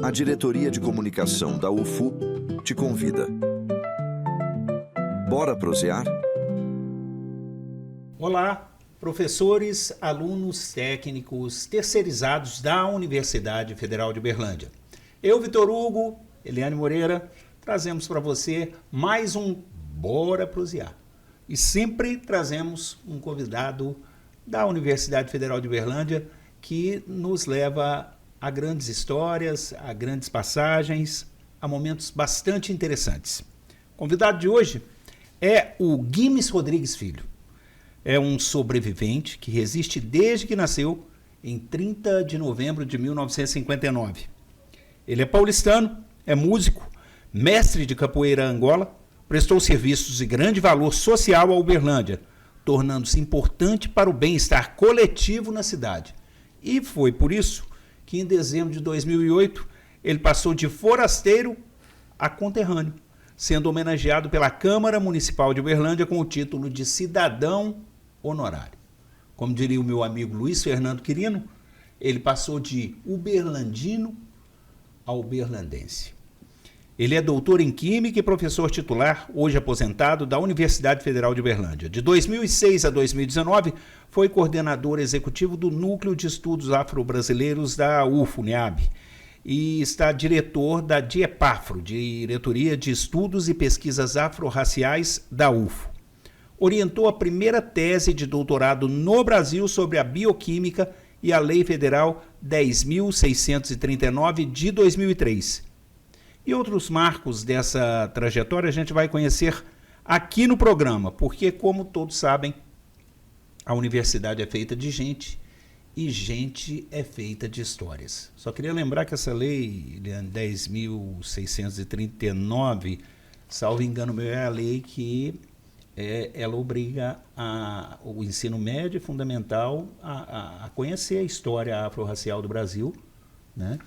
A Diretoria de Comunicação da UFU te convida. Bora prosear? Olá, professores, alunos, técnicos, terceirizados da Universidade Federal de Uberlândia. Eu, Vitor Hugo, Eliane Moreira, trazemos para você mais um Bora Prosear. E sempre trazemos um convidado da Universidade Federal de Uberlândia que nos leva a grandes histórias, a grandes passagens, a momentos bastante interessantes. O convidado de hoje é o Guimes Rodrigues Filho. É um sobrevivente que resiste desde que nasceu em 30 de novembro de 1959. Ele é paulistano, é músico, mestre de capoeira Angola, prestou serviços de grande valor social a Uberlândia, tornando-se importante para o bem-estar coletivo na cidade. E foi por isso que em dezembro de 2008 ele passou de forasteiro a conterrâneo, sendo homenageado pela Câmara Municipal de Uberlândia com o título de cidadão honorário. Como diria o meu amigo Luiz Fernando Quirino, ele passou de uberlandino a uberlandense. Ele é doutor em Química e professor titular, hoje aposentado, da Universidade Federal de Uberlândia. De 2006 a 2019, foi coordenador executivo do Núcleo de Estudos Afro-Brasileiros da UFO-NEAB e está diretor da DIEPAFRO, Diretoria de Estudos e Pesquisas Afro-Raciais da UFO. Orientou a primeira tese de doutorado no Brasil sobre a bioquímica e a Lei Federal 10.639 de 2003. E outros marcos dessa trajetória a gente vai conhecer aqui no programa, porque, como todos sabem, a universidade é feita de gente e gente é feita de histórias. Só queria lembrar que essa lei 10.639, salvo engano meu, é a lei que ela obriga o ensino médio e fundamental a conhecer a história afro-racial do Brasil, né?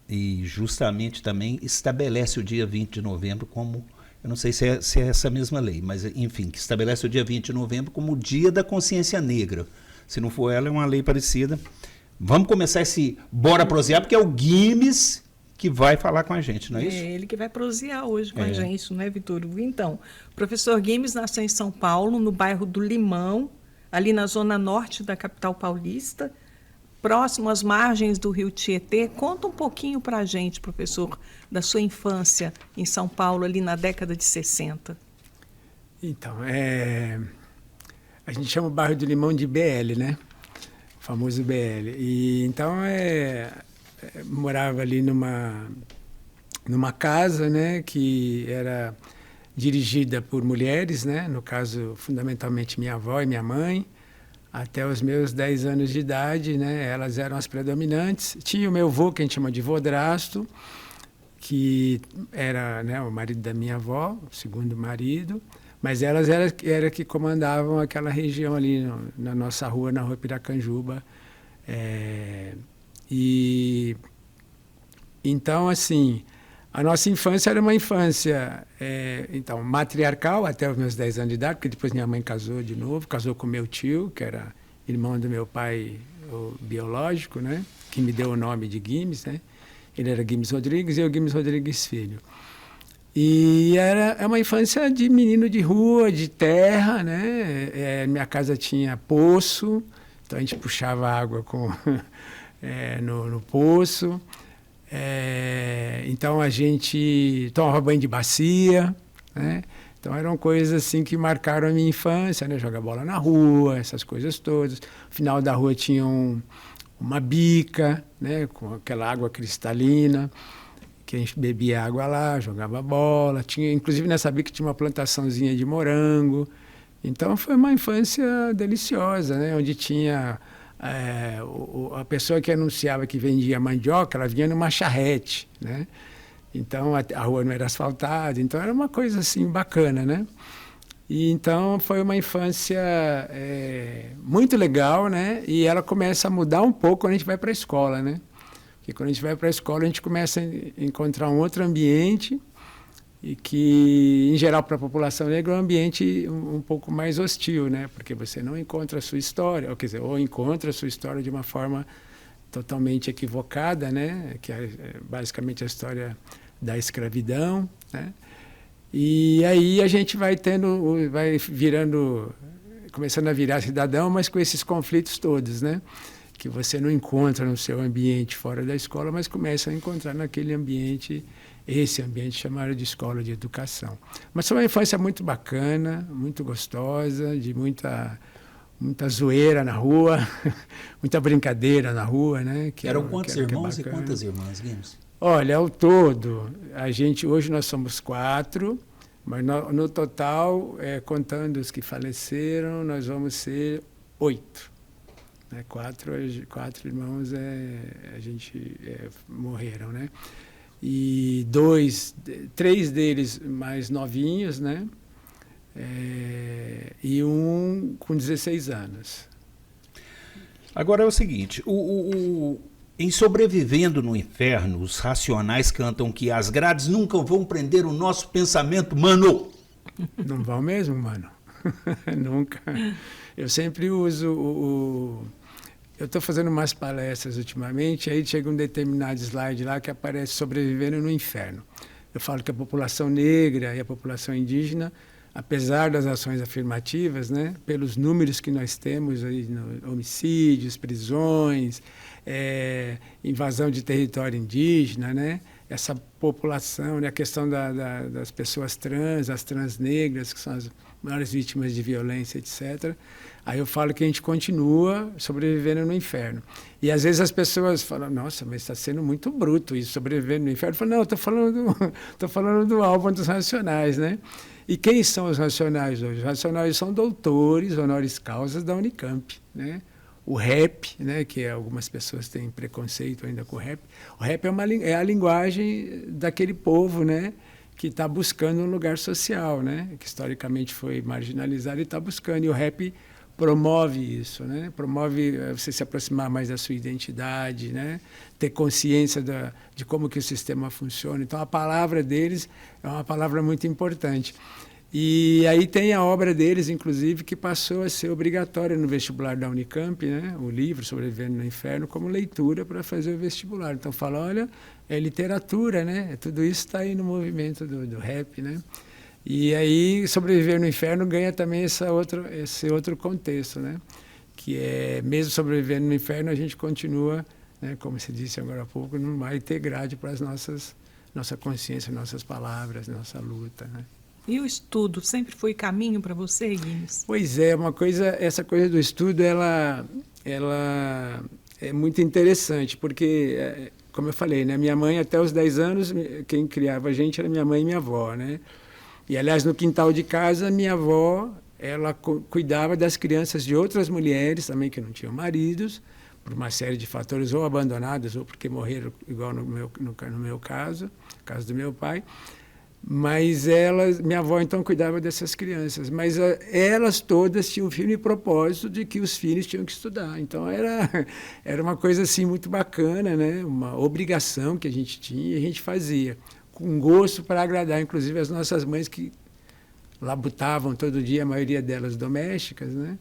E justamente também estabelece o dia 20 de novembro como, eu não sei se é essa mesma lei, mas enfim, que estabelece o dia 20 de novembro como o dia da consciência negra. Se não for ela, é uma lei parecida. Vamos começar esse Bora Prosear, porque é o Guimes que vai falar com a gente, não é isso? É ele que vai prosear hoje com a gente, não é, Vitor Hugo? Então, o professor Guimes nasceu em São Paulo, no bairro do Limão, ali na zona norte da capital paulista, próximo às margens do rio Tietê. Conta um pouquinho para a gente, professor, da sua infância em São Paulo, ali na década de 60. Então, a gente chama o bairro do Limão de BL, né? O famoso BL. E então, morava ali numa casa, né, que era dirigida por mulheres, né? No caso, fundamentalmente minha avó e minha mãe. Até os meus 10 anos de idade, né, elas eram as predominantes. Tinha o meu avô, que a gente chama de vodrasto, que era, né, o marido da minha avó, o segundo marido, mas elas eram que comandavam aquela região ali na nossa rua, na rua Piracanjuba. E então, assim, a nossa infância era uma infância então, matriarcal até os meus 10 anos de idade, porque depois minha mãe casou de novo, casou com meu tio, que era irmão do meu pai biológico, né, que me deu o nome de Guimes, né? Ele era Guimes Rodrigues e eu Guimes Rodrigues Filho. E é uma infância de menino de rua, de terra, né? Minha casa tinha poço, então a gente puxava água no poço. Então a gente tomava banho de bacia, né? Então eram coisas assim que marcaram a minha infância, né? Jogar bola na rua, essas coisas todas. No final da rua tinha uma bica, né? Com aquela água cristalina, que a gente bebia água lá, jogava bola. Inclusive nessa bica tinha uma plantaçãozinha de morango. Então foi uma infância deliciosa, né? Onde tinha a pessoa que anunciava que vendia mandioca, ela vinha numa charrete, né? Então a rua não era asfaltada, então era uma coisa assim bacana, né? E então foi uma infância muito legal, né? E ela começa a mudar um pouco quando a gente vai para a escola, né? Porque quando a gente vai para a escola a gente começa a encontrar um outro ambiente e que, em geral, para a população negra é um ambiente um pouco mais hostil, né? Porque você não encontra a sua história, ou encontra a sua história de uma forma totalmente equivocada, né? Que é basicamente a história da escravidão, né? E aí a gente vai começando a virar cidadão, mas com esses conflitos todos, né? Que você não encontra no seu ambiente fora da escola, mas começa a encontrar naquele ambiente, esse ambiente chamado de escola de educação. Mas foi uma infância muito bacana, muito gostosa, de muita zoeira na rua, muita brincadeira na rua, né? Eram quantos irmãos e quantas irmãs, Guimes? Olha, ao todo, hoje nós somos 4, mas no total, contando os que faleceram, nós vamos ser 8. Né? 4 irmãos morreram, né? E 3 deles mais novinhos, né? E um com 16 anos. Agora é o seguinte, em Sobrevivendo no Inferno, os Racionais cantam que as grades nunca vão prender o nosso pensamento, mano. Não vão mesmo, mano? Nunca. Eu sempre uso eu estou fazendo umas palestras ultimamente, aí chega um determinado slide lá que aparece Sobrevivendo no Inferno. Eu falo que a população negra e a população indígena, apesar das ações afirmativas, né, pelos números que nós temos aí, homicídios, prisões, invasão de território indígena, né, essa população, né, a questão das pessoas trans, as trans negras, que são as maiores vítimas de violência, etc. Aí eu falo que a gente continua sobrevivendo no inferno. E às vezes as pessoas falam, nossa, mas está sendo muito bruto isso, sobrevivendo no inferno. Eu falo, não, estou falando do álbum dos Racionais, né? E quem são os Racionais hoje? Os Racionais são doutores, honoris causas da Unicamp, né? O rap, né, que algumas pessoas têm preconceito ainda com o rap é a linguagem daquele povo, né, que está buscando um lugar social, né, que historicamente foi marginalizado e está buscando. E o rap promove isso, né, promove você se aproximar mais da sua identidade, né, ter consciência de como que o sistema funciona. Então, a palavra deles é uma palavra muito importante. E aí tem a obra deles, inclusive, que passou a ser obrigatória no vestibular da Unicamp, né? O livro Sobrevivendo no Inferno, como leitura para fazer o vestibular. Então fala, olha, é literatura, né? Tudo isso está aí no movimento do rap, né? E aí Sobreviver no Inferno ganha também esse outro contexto, né? Que é, mesmo sobrevivendo no inferno, a gente continua, né? Como se disse agora há pouco, não vai ter grade para nossa consciência, nossas palavras, nossa luta, né? E o estudo sempre foi caminho para você, Guimes? Pois é, essa coisa do estudo, ela é muito interessante, porque, como eu falei, né, minha mãe até os 10 anos, quem criava a gente era minha mãe e minha avó, né? E, aliás, no quintal de casa, minha avó, ela cuidava das crianças de outras mulheres também que não tinham maridos, por uma série de fatores, ou abandonadas, ou porque morreram, igual no meu caso, no caso do meu pai. Mas minha avó então cuidava dessas crianças, mas elas todas tinham o firme propósito de que os filhos tinham que estudar. Então era uma coisa assim muito bacana, né? Uma obrigação que a gente tinha e a gente fazia, com gosto para agradar, inclusive as nossas mães que labutavam todo dia, a maioria delas domésticas, né?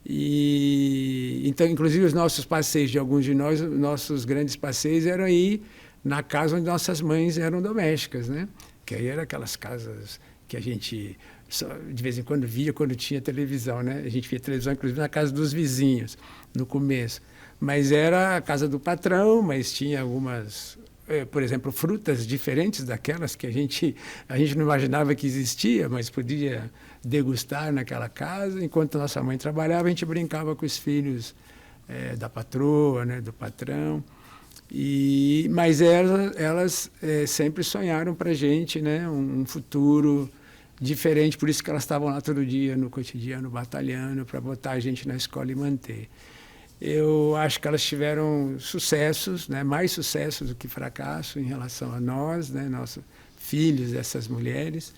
E então, inclusive os nossos passeios de alguns de nós, nossos grandes passeios eram ir na casa onde nossas mães eram domésticas, né? Que aí eram aquelas casas que a gente só, de vez em quando via quando tinha televisão, né? A gente via televisão, inclusive, na casa dos vizinhos, no começo. Mas era a casa do patrão, mas tinha algumas, por exemplo, frutas diferentes daquelas que a gente não imaginava que existia, mas podia degustar naquela casa. Enquanto nossa mãe trabalhava, a gente brincava com os filhos da patroa, né? Do patrão. Mas elas sempre sonharam para a gente, né, um futuro diferente, por isso que elas estavam lá todo dia, no cotidiano, batalhando, para botar a gente na escola e manter. Eu acho que elas tiveram sucessos, né, mais sucessos do que fracasso em relação a nós, né, nossos filhos dessas mulheres.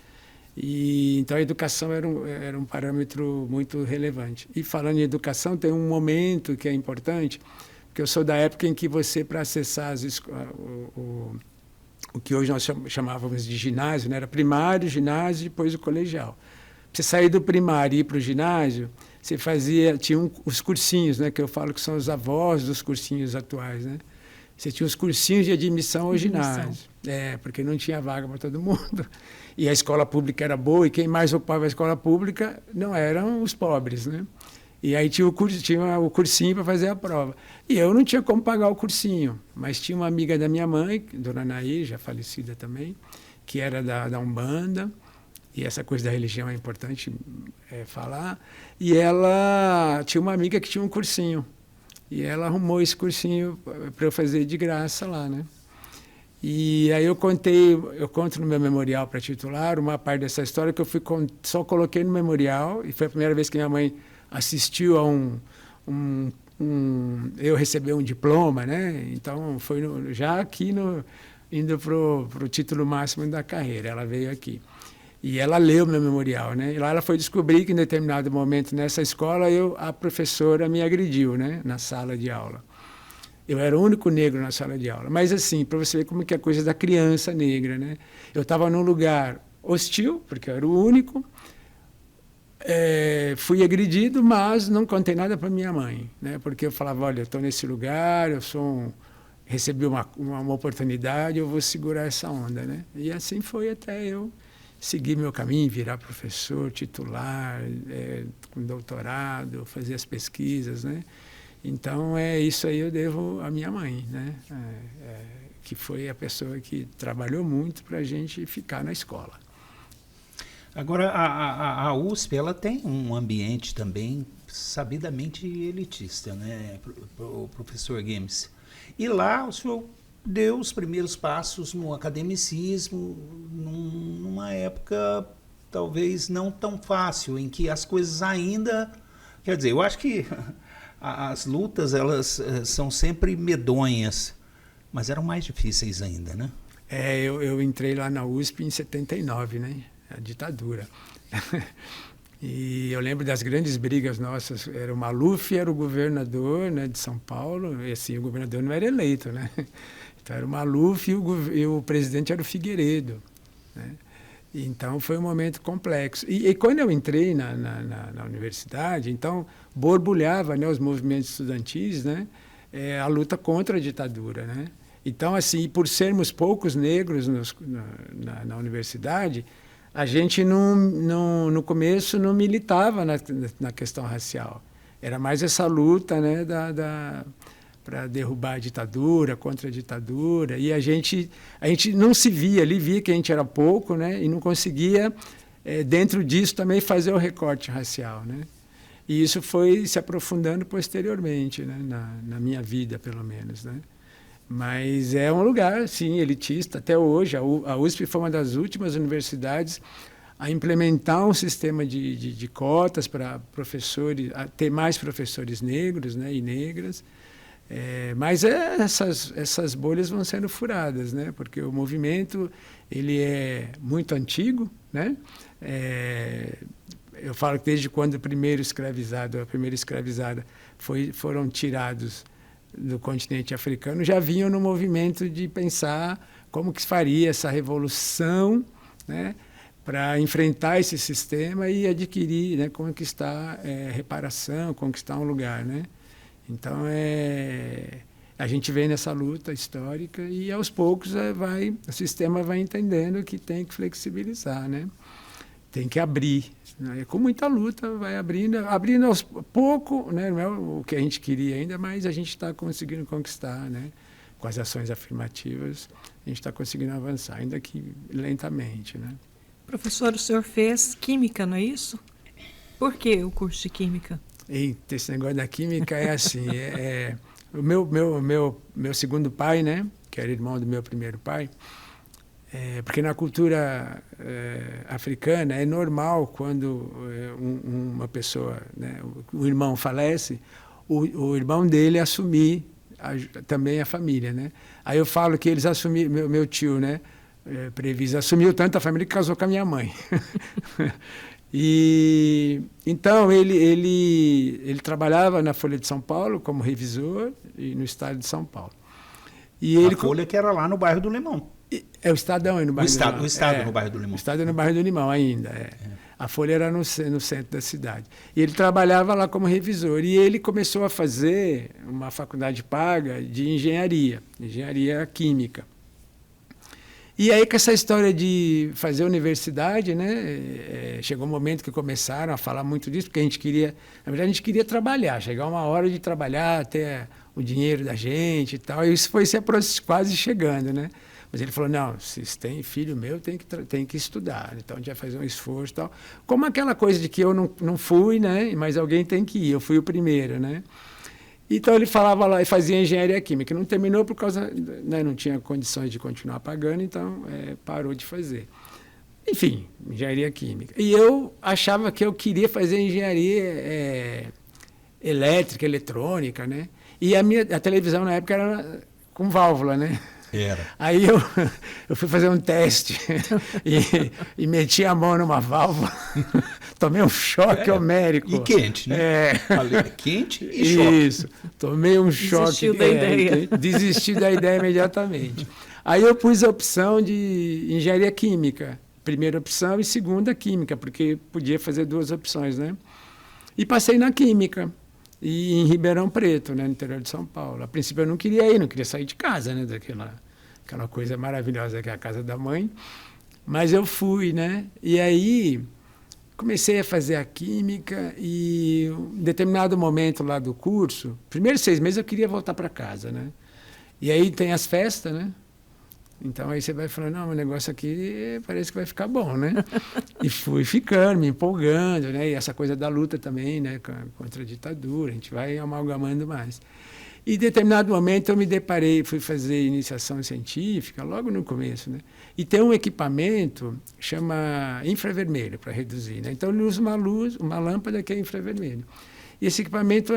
Então a educação era um parâmetro muito relevante. E falando em educação, tem um momento que é importante, porque eu sou da época em que você, para acessar o que hoje nós chamávamos de ginásio, né? Era primário, ginásio e depois o colegial. Para você sair do primário e ir para o ginásio, tinha os cursinhos, né, que eu falo que são os avós dos cursinhos atuais, né? Você tinha os cursinhos de admissão ao ginásio. Porque não tinha vaga para todo mundo. E a escola pública era boa, e quem mais ocupava a escola pública não eram os pobres, né? E aí tinha o cursinho para fazer a prova. E eu não tinha como pagar o cursinho, mas tinha uma amiga da minha mãe, Dona Naí, já falecida também, que era da Umbanda, e essa coisa da religião é importante falar, e ela tinha uma amiga que tinha um cursinho. E ela arrumou esse cursinho para eu fazer de graça lá, né? E aí eu conto no meu memorial para titular uma parte dessa história que eu só coloquei no memorial, e foi a primeira vez que minha mãe assistiu a eu receber um diploma, né? Então foi já aqui indo para o título máximo da carreira, ela veio aqui. E ela leu meu memorial, né? E lá ela foi descobrir que em determinado momento nessa escola a professora me agrediu, né? Na sala de aula. Eu era o único negro na sala de aula. Mas assim, para você ver como que é a coisa da criança negra, né? Eu estava num lugar hostil, porque eu era o único. Fui agredido, mas não contei nada para minha mãe, né? Porque eu falava, olha, eu estou nesse lugar, recebi uma oportunidade, eu vou segurar essa onda, né? E assim foi até eu seguir meu caminho, virar professor, titular, com doutorado, fazer as pesquisas, né? Então, isso aí eu devo à minha mãe, né? Que foi a pessoa que trabalhou muito para a gente ficar na escola. Agora, a USP, ela tem um ambiente também sabidamente elitista, né, professor Guemes? E lá o senhor deu os primeiros passos no academicismo, numa época talvez não tão fácil, em que as coisas ainda... Quer dizer, eu acho que as lutas, elas são sempre medonhas, mas eram mais difíceis ainda, né? Eu entrei lá na USP em 79, né? A ditadura. E eu lembro das grandes brigas nossas. Era o Maluf, era o governador, né, de São Paulo, e assim, o governador não era eleito, né? Então era o Maluf e o presidente era o Figueiredo, né? Então foi um momento complexo. E quando eu entrei na universidade, então borbulhava, né, os movimentos estudantis, né, a luta contra a ditadura, né? Então, assim, por sermos poucos negros na universidade, a gente no começo não militava na questão racial. Era mais essa luta, né, para derrubar a ditadura, contra a ditadura. E a gente não se via ali, via que a gente era pouco, né, e não conseguia, dentro disso, também fazer o recorte racial, né? E isso foi se aprofundando posteriormente, né, na minha vida, pelo menos, né? Mas é um lugar, sim, elitista. Até hoje, a USP foi uma das últimas universidades a implementar um sistema de cotas para professores, a ter mais professores negros, né, e negras. Mas essas bolhas vão sendo furadas, né, porque o movimento ele é muito antigo, né? Eu falo que desde quando a primeira escravizada foram tirados do continente africano, já vinham no movimento de pensar como que se faria essa revolução, né, para enfrentar esse sistema e adquirir, né, conquistar reparação, conquistar um lugar, né? Então, a gente vem nessa luta histórica e, aos poucos, o sistema vai entendendo que tem que flexibilizar, né? Tem que abrir, né? Com muita luta, vai abrindo aos poucos, né? Não é o que a gente queria ainda, mas a gente está conseguindo conquistar, né? Com as ações afirmativas, a gente está conseguindo avançar, ainda que lentamente, né? Professor, o senhor fez química, não é isso? Por que o curso de química? Eita, esse negócio da química é assim, o meu segundo pai, né? Que era irmão do meu primeiro pai. Porque na cultura africana é normal quando uma pessoa, né, o irmão falece, o irmão dele assumir também a família, né? Aí eu falo que eles assumiram, meu tio, né, Previs, assumiu tanto a família que casou com a minha mãe. E então ele trabalhava na Folha de São Paulo como revisor e no Estado de São Paulo. E a Folha que era lá no bairro do Limão. O Estadão é no bairro do Limão. O Estado no bairro do Limão. O Estado é no bairro do Limão ainda. A Folha era no centro da cidade. E ele trabalhava lá como revisor. E ele começou a fazer uma faculdade paga de engenharia química. E aí, com essa história de fazer universidade, né, chegou um momento que começaram a falar muito disso, porque a gente queria, na verdade, a gente queria trabalhar, chegar uma hora de trabalhar, ter o dinheiro da gente e tal, e isso foi quase chegando, né? Mas ele falou, não, se tem filho meu, tem que estudar, então a gente vai fazer um esforço e tal. Como aquela coisa de que eu não fui, né, mas alguém tem que ir, eu fui o primeiro, né? Então ele falava lá e fazia engenharia química. Não terminou por causa, né, não tinha condições de continuar pagando, então parou de fazer. Enfim, engenharia química. E eu achava que eu queria fazer engenharia elétrica, eletrônica, né? E a televisão na época era com válvula, né? Era. Aí eu fui fazer um teste e meti a mão numa válvula, tomei um choque homérico. E quente, né? Quente e choque. Isso, tomei um choque. Desistiu da ideia. Desisti da ideia imediatamente. Aí eu pus a opção de engenharia química, primeira opção e segunda química, porque podia fazer 2 opções, né? E passei na química. E em Ribeirão Preto, né, no interior de São Paulo. A princípio eu não queria ir, não queria sair de casa, né, aquela coisa maravilhosa que é a casa da mãe. Mas eu fui, né? E aí comecei a fazer a química e em determinado momento lá do curso, primeiros 6 meses eu queria voltar para casa, né? E aí tem as festas, né? Então aí você vai falando, não, o negócio aqui parece que vai ficar bom, né? E fui ficando, me empolgando, né? E essa coisa da luta também, né? Contra a ditadura, a gente vai amalgamando mais. E em determinado momento eu me deparei, fui fazer iniciação científica, logo no começo, né? E tem um equipamento, chama infravermelho, para reduzir, né? Então ele usa uma lâmpada que é infravermelho. E esse equipamento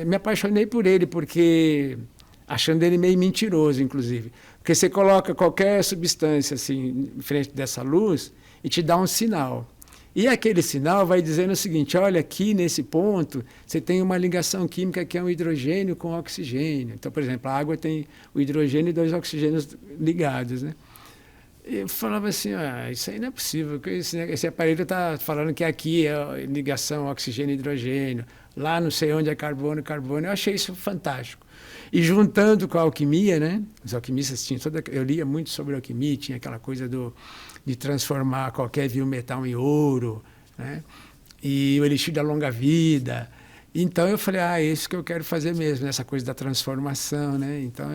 me apaixonei por ele, porque achando ele meio mentiroso, inclusive. Porque você coloca qualquer substância assim, em frente dessa luz e te dá um sinal. E aquele sinal vai dizendo o seguinte, olha, aqui nesse ponto você tem uma ligação química que é um hidrogênio com oxigênio. Então, por exemplo, a água tem o hidrogênio e 2 oxigênios ligados, né? E eu falava assim, isso aí não é possível, esse aparelho está falando que aqui é ligação oxigênio-hidrogênio, lá não sei onde é carbono. Eu achei isso fantástico. E juntando com a alquimia, né? Os alquimistas tinham eu lia muito sobre alquimia, tinha aquela coisa de transformar qualquer vil metal em ouro, né? E o elixir da longa vida. Então eu falei, é isso que eu quero fazer mesmo, essa coisa da transformação, né? Então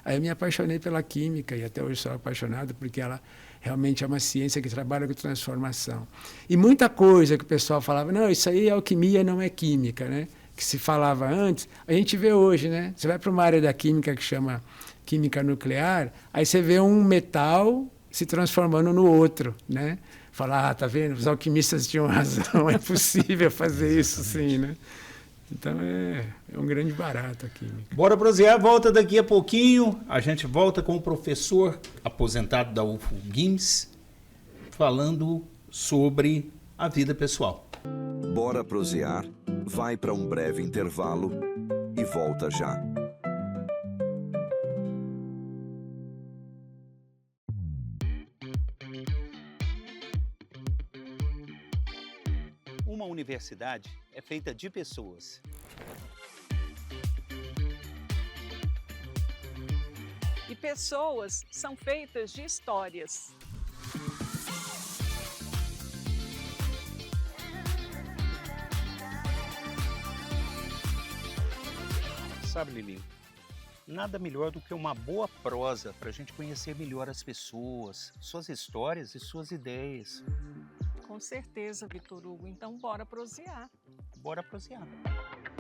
aí eu me apaixonei pela química e até hoje sou apaixonado porque ela realmente é uma ciência que trabalha com transformação. E muita coisa que o pessoal falava, não, isso aí é alquimia, não é química, né? Que se falava antes, a gente vê hoje, né? Você vai para uma área da química que chama química nuclear, aí você vê um metal se transformando no outro, né? Fala, tá vendo? Os alquimistas tinham razão, é possível fazer isso sim, né? Então é um grande barato a química. Bora prosear, volta daqui a pouquinho. A gente volta com o professor aposentado da UFO, Guimes, falando sobre a vida pessoal. Bora prosear, vai para um breve intervalo e volta já. Uma universidade é feita de pessoas. E pessoas são feitas de histórias. Sabe, Lili, nada melhor do que uma boa prosa para a gente conhecer melhor as pessoas, suas histórias e suas ideias. Com certeza, Vitor Hugo. Então, bora prosear. Bora prosear.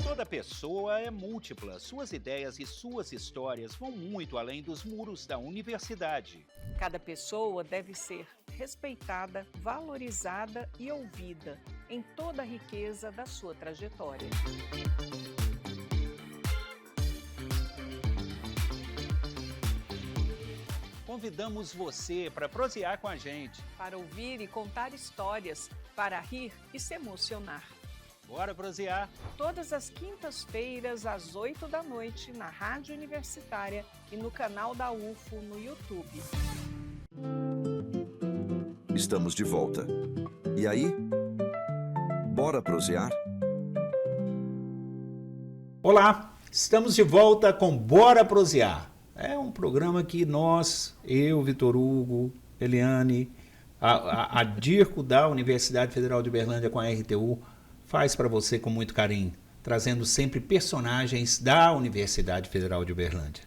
Toda pessoa é múltipla. Suas ideias e suas histórias vão muito além dos muros da universidade. Cada pessoa deve ser respeitada, valorizada e ouvida em toda a riqueza da sua trajetória. Convidamos você para prosear com a gente. Para ouvir e contar histórias, para rir e se emocionar. Bora prosear! Todas as quintas-feiras, às 8 da noite, na Rádio Universitária e no canal da UFO no YouTube. Estamos de volta. E aí? Bora prosear? Olá, estamos de volta com Bora Prosear. É um programa que eu, Vitor Hugo, Eliane, a Dirco da Universidade Federal de Uberlândia com a RTU faz para você com muito carinho, trazendo sempre personagens da Universidade Federal de Uberlândia.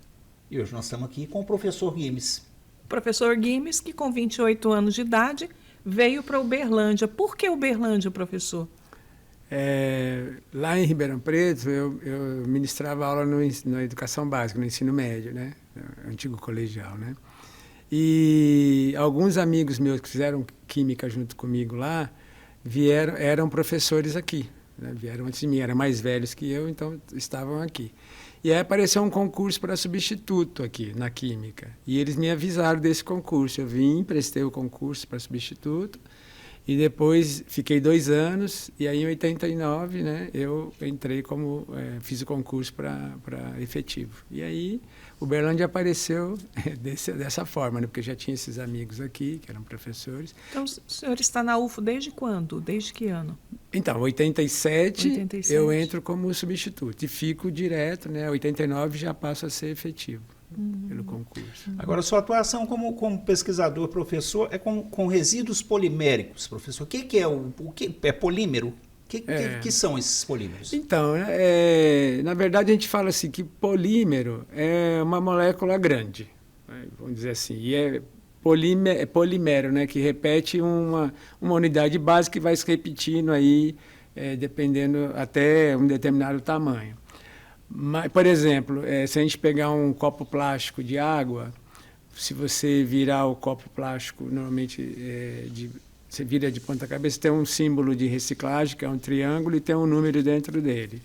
E hoje nós estamos aqui com o professor Guimes. Professor Guimes, que com 28 anos de idade veio para Uberlândia. Por que Uberlândia, professor? Lá em Ribeirão Preto, eu ministrava aula na educação básica, no ensino médio, né? Antigo colegial, né? E alguns amigos meus que fizeram química junto comigo lá eram professores aqui, né? Vieram antes de mim, eram mais velhos que eu, então estavam aqui. E aí apareceu um concurso para substituto aqui na química. E eles me avisaram desse concurso. Eu vim, prestei o concurso para substituto. E depois fiquei 2 anos, e aí em 89, né, eu entrei fiz o concurso para efetivo. E aí Uberlândia apareceu dessa forma, né, porque já tinha esses amigos aqui, que eram professores. Então, o senhor está na UFO desde quando? Desde que ano? Então, 87 eu entro como substituto e fico direto, né, 89 já passo a ser efetivo. Pelo concurso. Agora, sua atuação como pesquisador, professor, é com resíduos poliméricos, professor. O que é polímero? Que são esses polímeros? Então, na verdade, a gente fala assim que polímero é uma molécula grande, né, vamos dizer assim, e é polimero, né, que repete uma unidade básica e vai se repetindo aí, dependendo até um determinado tamanho. Mas, por exemplo, se a gente pegar um copo plástico de água, se você virar o copo plástico, normalmente você vira de ponta cabeça, tem um símbolo de reciclagem, que é um triângulo, e tem um número dentro dele.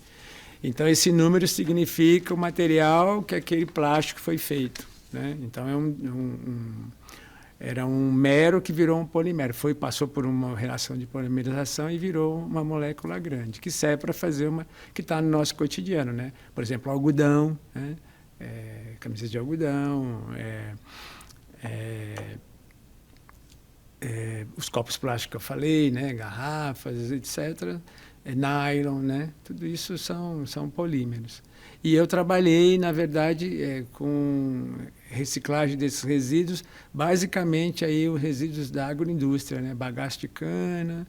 Então, esse número significa o material que aquele plástico foi feito, né? Então, era um mero que virou um polimero. Passou por uma reação de polimerização e virou uma molécula grande, que serve para fazer que está no nosso cotidiano, né? Por exemplo, algodão, né? Camisas de algodão, os copos plásticos que eu falei, né? Garrafas, etc. Nylon, né? Tudo isso são polímeros. E eu trabalhei, na verdade, com reciclagem desses resíduos, basicamente aí os resíduos da agroindústria, né? Bagaço de cana,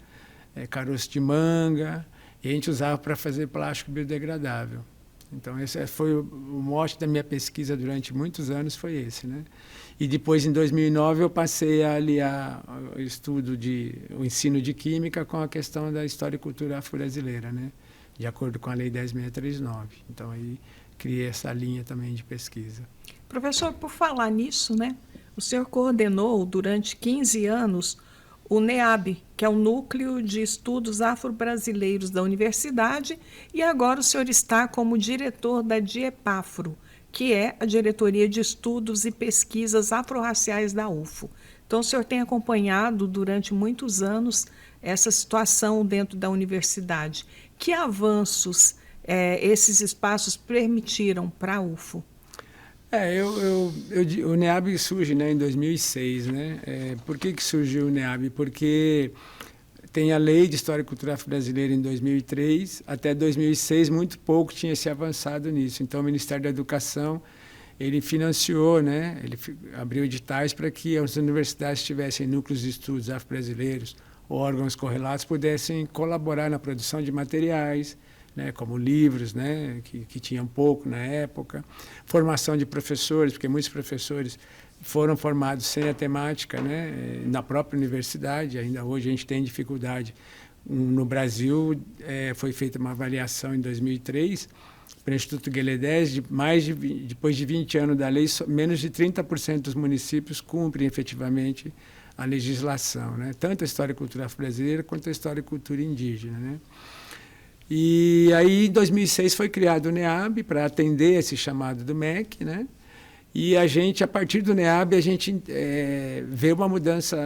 caroço de manga, e a gente usava para fazer plástico biodegradável. Então, esse foi o mote da minha pesquisa durante muitos anos, foi esse, né? E depois, em 2009, eu passei a aliar o ensino de química com a questão da história e cultura afro-brasileira, né? De acordo com a Lei 10.639. Então, aí criei essa linha também de pesquisa. Professor, por falar nisso, né? O senhor coordenou durante 15 anos o NEAB, que é o Núcleo de Estudos Afro-Brasileiros da Universidade, e agora o senhor está como diretor da DIEPAFRO, que é a Diretoria de Estudos e Pesquisas Afro-Raciais da UFO. Então, o senhor tem acompanhado durante muitos anos essa situação dentro da universidade. Que avanços esses espaços permitiram para a UFO? O NEAB surge, né, em 2006. Né? Por que surgiu o NEAB? Porque tem a Lei de História e Cultura Afro-Brasileira em 2003, até 2006 muito pouco tinha se avançado nisso. Então, o Ministério da Educação ele financiou, né, ele abriu editais para que as universidades tivessem núcleos de estudos afro-brasileiros, órgãos correlatos pudessem colaborar na produção de materiais, né, como livros, né, que tinham pouco na época, formação de professores, porque muitos professores foram formados sem a temática, né, na própria universidade, ainda hoje a gente tem dificuldade. No Brasil, foi feita uma avaliação em 2003, pelo Instituto Gueledés, depois de 20 anos da lei, menos de 30% dos municípios cumprem efetivamente a legislação, né? Tanto a história e cultura afro-brasileira quanto a história e cultura indígena, né? E aí, em 2006, foi criado o NEAB para atender esse chamado do MEC, né? E a gente, a partir do NEAB, a gente vê uma mudança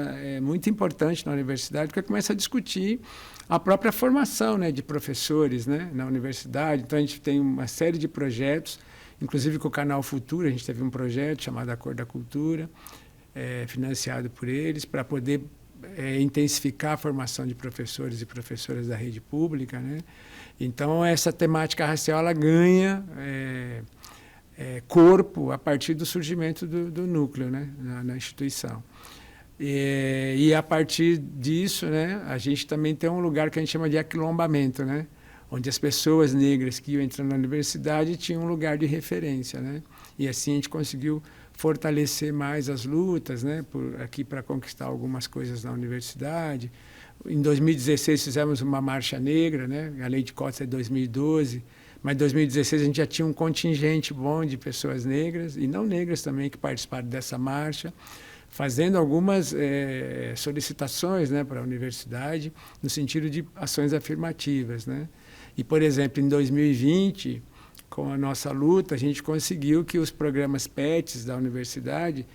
muito importante na universidade, porque começa a discutir a própria formação, né, de professores, né, na universidade. Então, a gente tem uma série de projetos, inclusive com o Canal Futuro, a gente teve um projeto chamado A Cor da Cultura, financiado por eles, para poder intensificar a formação de professores e professoras da rede pública, né? Então, essa temática racial ela ganha corpo a partir do surgimento do núcleo, né? na instituição. E a partir disso, né, a gente também tem um lugar que a gente chama de aquilombamento, né? Onde as pessoas negras que iam entrando na universidade tinham um lugar de referência, né? E assim a gente conseguiu fortalecer mais as lutas, né, aqui para conquistar algumas coisas na universidade. Em 2016 fizemos uma marcha negra, né? A lei de cotas é de 2012, mas em 2016 a gente já tinha um contingente bom de pessoas negras e não negras também que participaram dessa marcha, fazendo algumas solicitações, né, para a universidade no sentido de ações afirmativas, né? E, por exemplo, em 2020, com a nossa luta, a gente conseguiu que os programas PETs da universidade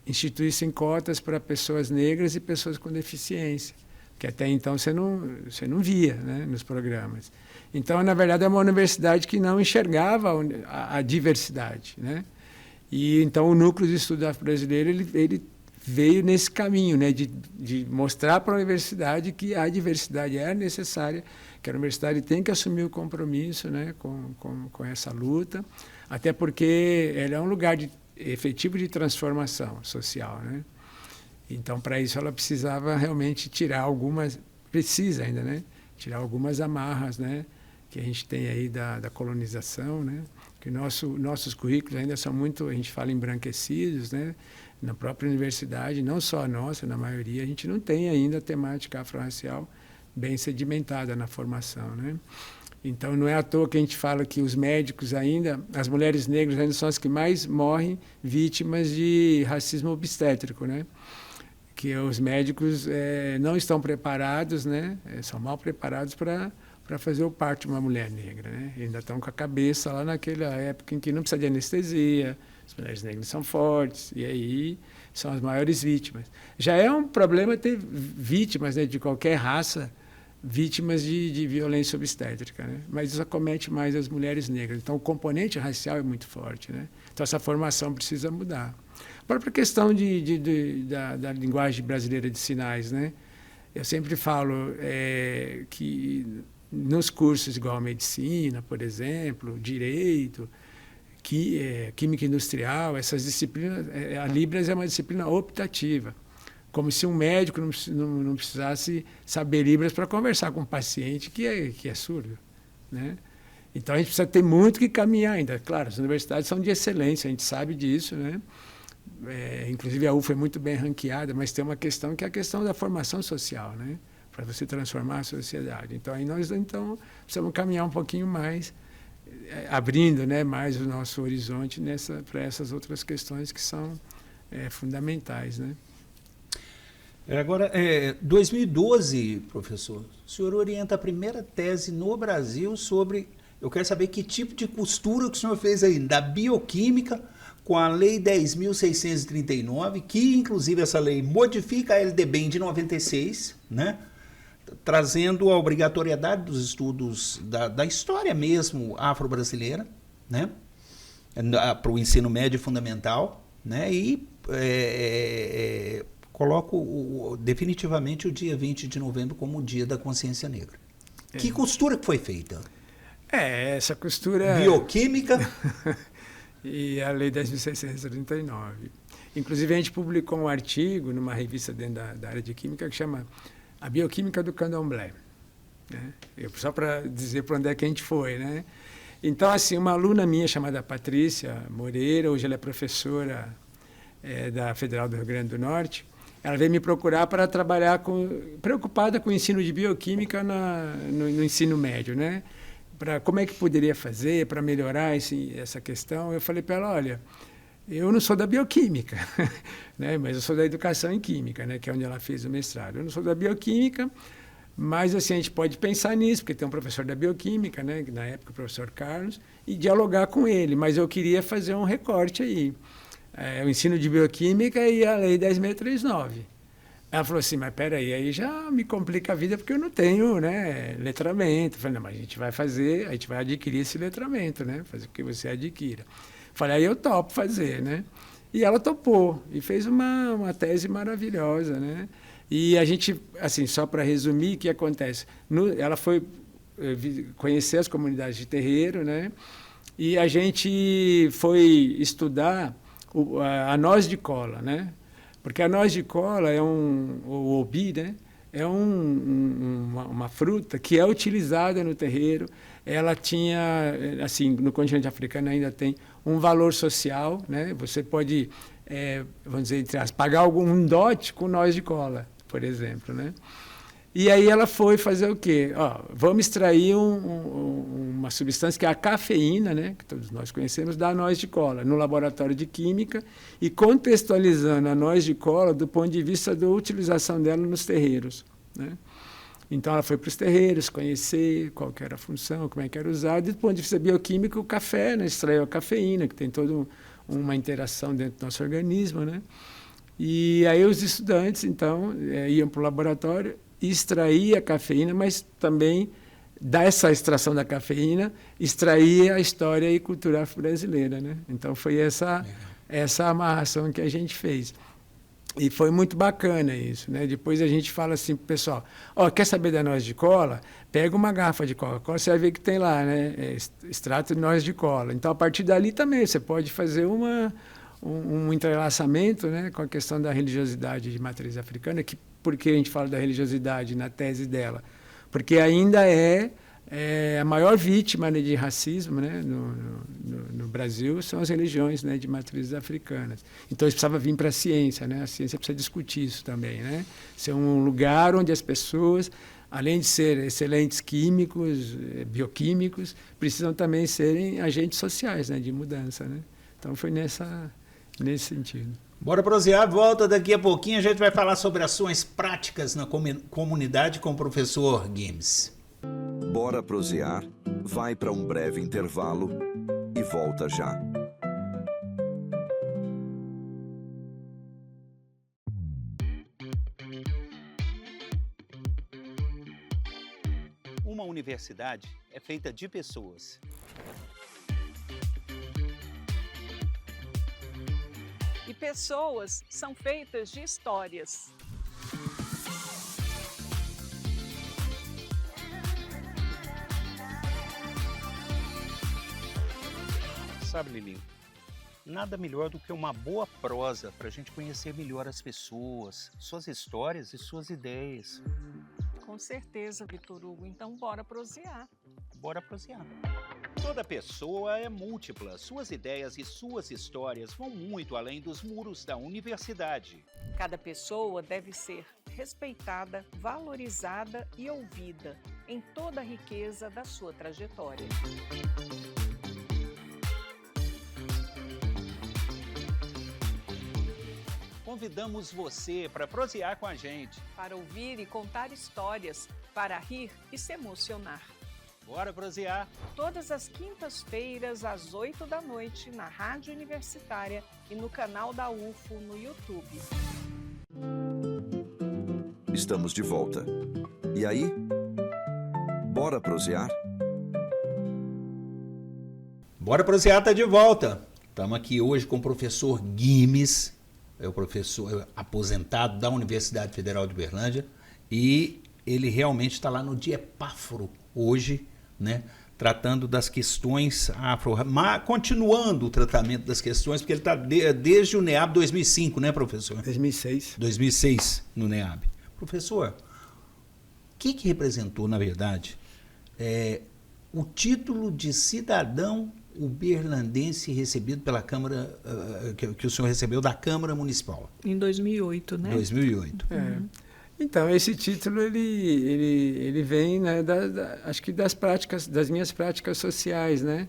instituíssem cotas para pessoas negras e pessoas com deficiência, que até então você não via, né, nos programas. Então, na verdade, é uma universidade que não enxergava a diversidade, né? E então o Núcleo de Estudo Afro-Brasileiro ele veio nesse caminho, né, de mostrar para a universidade que a diversidade é necessária, que a universidade tem que assumir o compromisso, né, com essa luta, até porque ela é um lugar efetivo de transformação social, né? Então, para isso, ela precisava realmente precisa ainda, né, tirar algumas amarras, né, que a gente tem aí da colonização, né, que nossos currículos ainda são muito, a gente fala, embranquecidos, né, na própria universidade, não só a nossa, na maioria, a gente não tem ainda a temática afro-racial bem sedimentada na formação, né? Então, não é à toa que a gente fala que os médicos ainda, as mulheres negras ainda são as que mais morrem vítimas de racismo obstétrico, né? Que os médicos não estão preparados, né? São mal preparados para fazer o parto de uma mulher negra, né? E ainda estão com a cabeça lá naquela época em que não precisa de anestesia, as mulheres negras são fortes, e aí são as maiores vítimas. Já é um problema ter vítimas, né, de qualquer raça, vítimas de violência obstétrica, né? Mas isso acomete mais as mulheres negras. Então, o componente racial é muito forte, né? Então, essa formação precisa mudar. A própria questão da linguagem brasileira de sinais, né? Eu sempre falo que nos cursos igual a medicina, por exemplo, direito, química industrial, essas disciplinas, a Libras é uma disciplina optativa, como se um médico não precisasse saber Libras para conversar com um paciente que é surdo, né? Então, a gente precisa ter muito que caminhar ainda. Claro, as universidades são de excelência, a gente sabe disso, né? Inclusive, a UFA é muito bem ranqueada, mas tem uma questão que é a questão da formação social, né? Para você transformar a sociedade. Então, aí nós precisamos caminhar um pouquinho mais, abrindo, né, mais o nosso horizonte para essas outras questões que são fundamentais, né? Agora, 2012, professor, o senhor orienta a primeira tese no Brasil sobre... Eu quero saber que tipo de costura que o senhor fez aí, da bioquímica com a Lei 10.639, que, inclusive, essa lei modifica a LDB de 96, né? Trazendo a obrigatoriedade dos estudos da história mesmo afro-brasileira, né? Para o ensino médio fundamental, né? E coloco definitivamente o dia 20 de novembro como o dia da consciência negra. Que costura que foi feita? Essa costura... Bioquímica... e a Lei 10.639. Inclusive, a gente publicou um artigo numa revista dentro da área de química que chama A Bioquímica do Candomblé, né? Só para dizer para onde é que a gente foi, né? Então, assim, uma aluna minha chamada Patrícia Moreira, hoje ela é professora da Federal do Rio Grande do Norte, ela veio me procurar para trabalhar preocupada com o ensino de bioquímica no ensino médio, né? Como é que poderia fazer para melhorar essa questão. Eu falei para ela, olha, eu não sou da bioquímica, né, mas eu sou da educação em química, né, que é onde ela fez o mestrado. Eu não sou da bioquímica, mas assim, a gente pode pensar nisso, porque tem um professor da bioquímica, né, na época o professor Carlos, e dialogar com ele, mas eu queria fazer um recorte aí. O ensino de bioquímica e a Lei 10.639. Ela falou assim, mas peraí, aí já me complica a vida porque eu não tenho, né, letramento. Eu falei, não, mas a gente vai adquirir esse letramento, né, fazer com que você adquira. Falei, aí eu topo fazer, né. E ela topou e fez uma tese maravilhosa, né. E a gente, assim, só para resumir, o que acontece? Ela foi conhecer as comunidades de terreiro, né? E a gente foi estudar a noz de cola, né? Porque a noz de cola o obi, né? É uma fruta que é utilizada no terreiro. Ela tinha, assim, no continente africano ainda tem um valor social, né? Você pode, vamos dizer, entre aspas, pagar um dote com noz de cola, por exemplo, né? E aí ela foi fazer o quê? Vamos extrair uma substância que é a cafeína, né, que todos nós conhecemos, da noz de cola, no laboratório de química, e contextualizando a noz de cola do ponto de vista da utilização dela nos terreiros, né? Então ela foi para os terreiros conhecer qual que era a função, como é que era usado, e do ponto de vista bioquímico, o café, né, extraiu a cafeína, que tem toda uma interação dentro do nosso organismo, né? E aí os estudantes, então, iam para o laboratório, extraía a cafeína, mas também dessa extração da cafeína extraía a história e cultura afro-brasileira, né? Então foi essa amarração que a gente fez. E foi muito bacana isso, né? Depois a gente fala assim pro pessoal, quer saber da noz de cola? Pega uma garrafa de Coca-Cola, você vai ver que tem lá, né? Extrato de noz de cola. Então a partir dali também você pode fazer um entrelaçamento, né, com a questão da religiosidade de matriz africana, por que a gente fala da religiosidade na tese dela? Porque ainda é a maior vítima, né, de racismo, né, no Brasil são as religiões, né, de matrizes africanas. Então isso precisava vir para a ciência, né? A ciência precisa discutir isso também, né? Ser um lugar onde as pessoas, além de serem excelentes químicos, bioquímicos, precisam também serem agentes sociais, né, de mudança, né? Então foi nesse sentido. Bora prosear, volta daqui a pouquinho, a gente vai falar sobre ações práticas na comunidade com o professor Guimes. Bora prosear, vai para um breve intervalo e volta já. Uma universidade é feita de pessoas. E pessoas são feitas de histórias. Sabe, Lili, nada melhor do que uma boa prosa para a gente conhecer melhor as pessoas, suas histórias e suas ideias. Com certeza, Vitor Hugo. Então, bora prosear. Bora prosear. Toda pessoa é múltipla. Suas ideias e suas histórias vão muito além dos muros da universidade. Cada pessoa deve ser respeitada, valorizada e ouvida em toda a riqueza da sua trajetória. Convidamos você para prosear com a gente. Para ouvir e contar histórias, para rir e se emocionar. Bora prosear! Todas as quintas-feiras, às 8 da noite, na Rádio Universitária e no canal da UFO no YouTube. Estamos de volta. E aí? Bora prosear? Bora prosear, tá de volta. Estamos aqui hoje com o professor Guimes, é o professor aposentado da Universidade Federal de Uberlândia, e ele realmente está lá no Diepafro hoje, né, tratando das questões continuando o tratamento das questões, porque ele está desde o NEAB 2005, né, professor? 2006. 2006 no NEAB. Professor, o que representou, na verdade, o título de cidadão uberlandense recebido pela Câmara, que o senhor recebeu da Câmara Municipal? Em 2008, né? 2008. Então, esse título ele vem, né, acho que das minhas práticas sociais, né?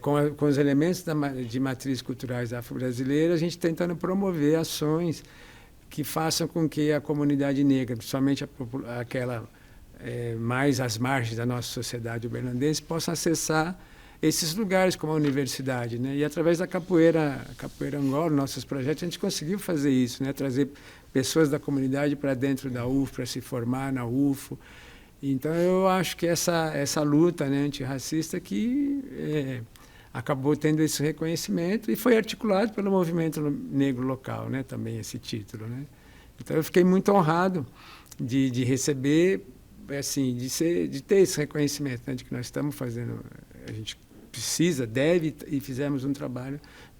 Com os elementos de matrizes culturais afro-brasileiras, a gente tentando promover ações que façam com que a comunidade negra, principalmente aquela mais às margens da nossa sociedade uberlandense, possa acessar esses lugares como a universidade, né? E através da capoeira Angola, nossos projetos, a gente conseguiu fazer isso, né? Trazer pessoas da comunidade para dentro da UFO, para se formar na UFO. Então, eu acho que essa luta, né, antirracista que acabou tendo esse reconhecimento e foi articulado pelo movimento negro local, né, também esse título, né? Então, eu fiquei muito honrado de receber, assim, de ter esse reconhecimento, né, de que nós estamos fazendo, a gente precisa, deve, e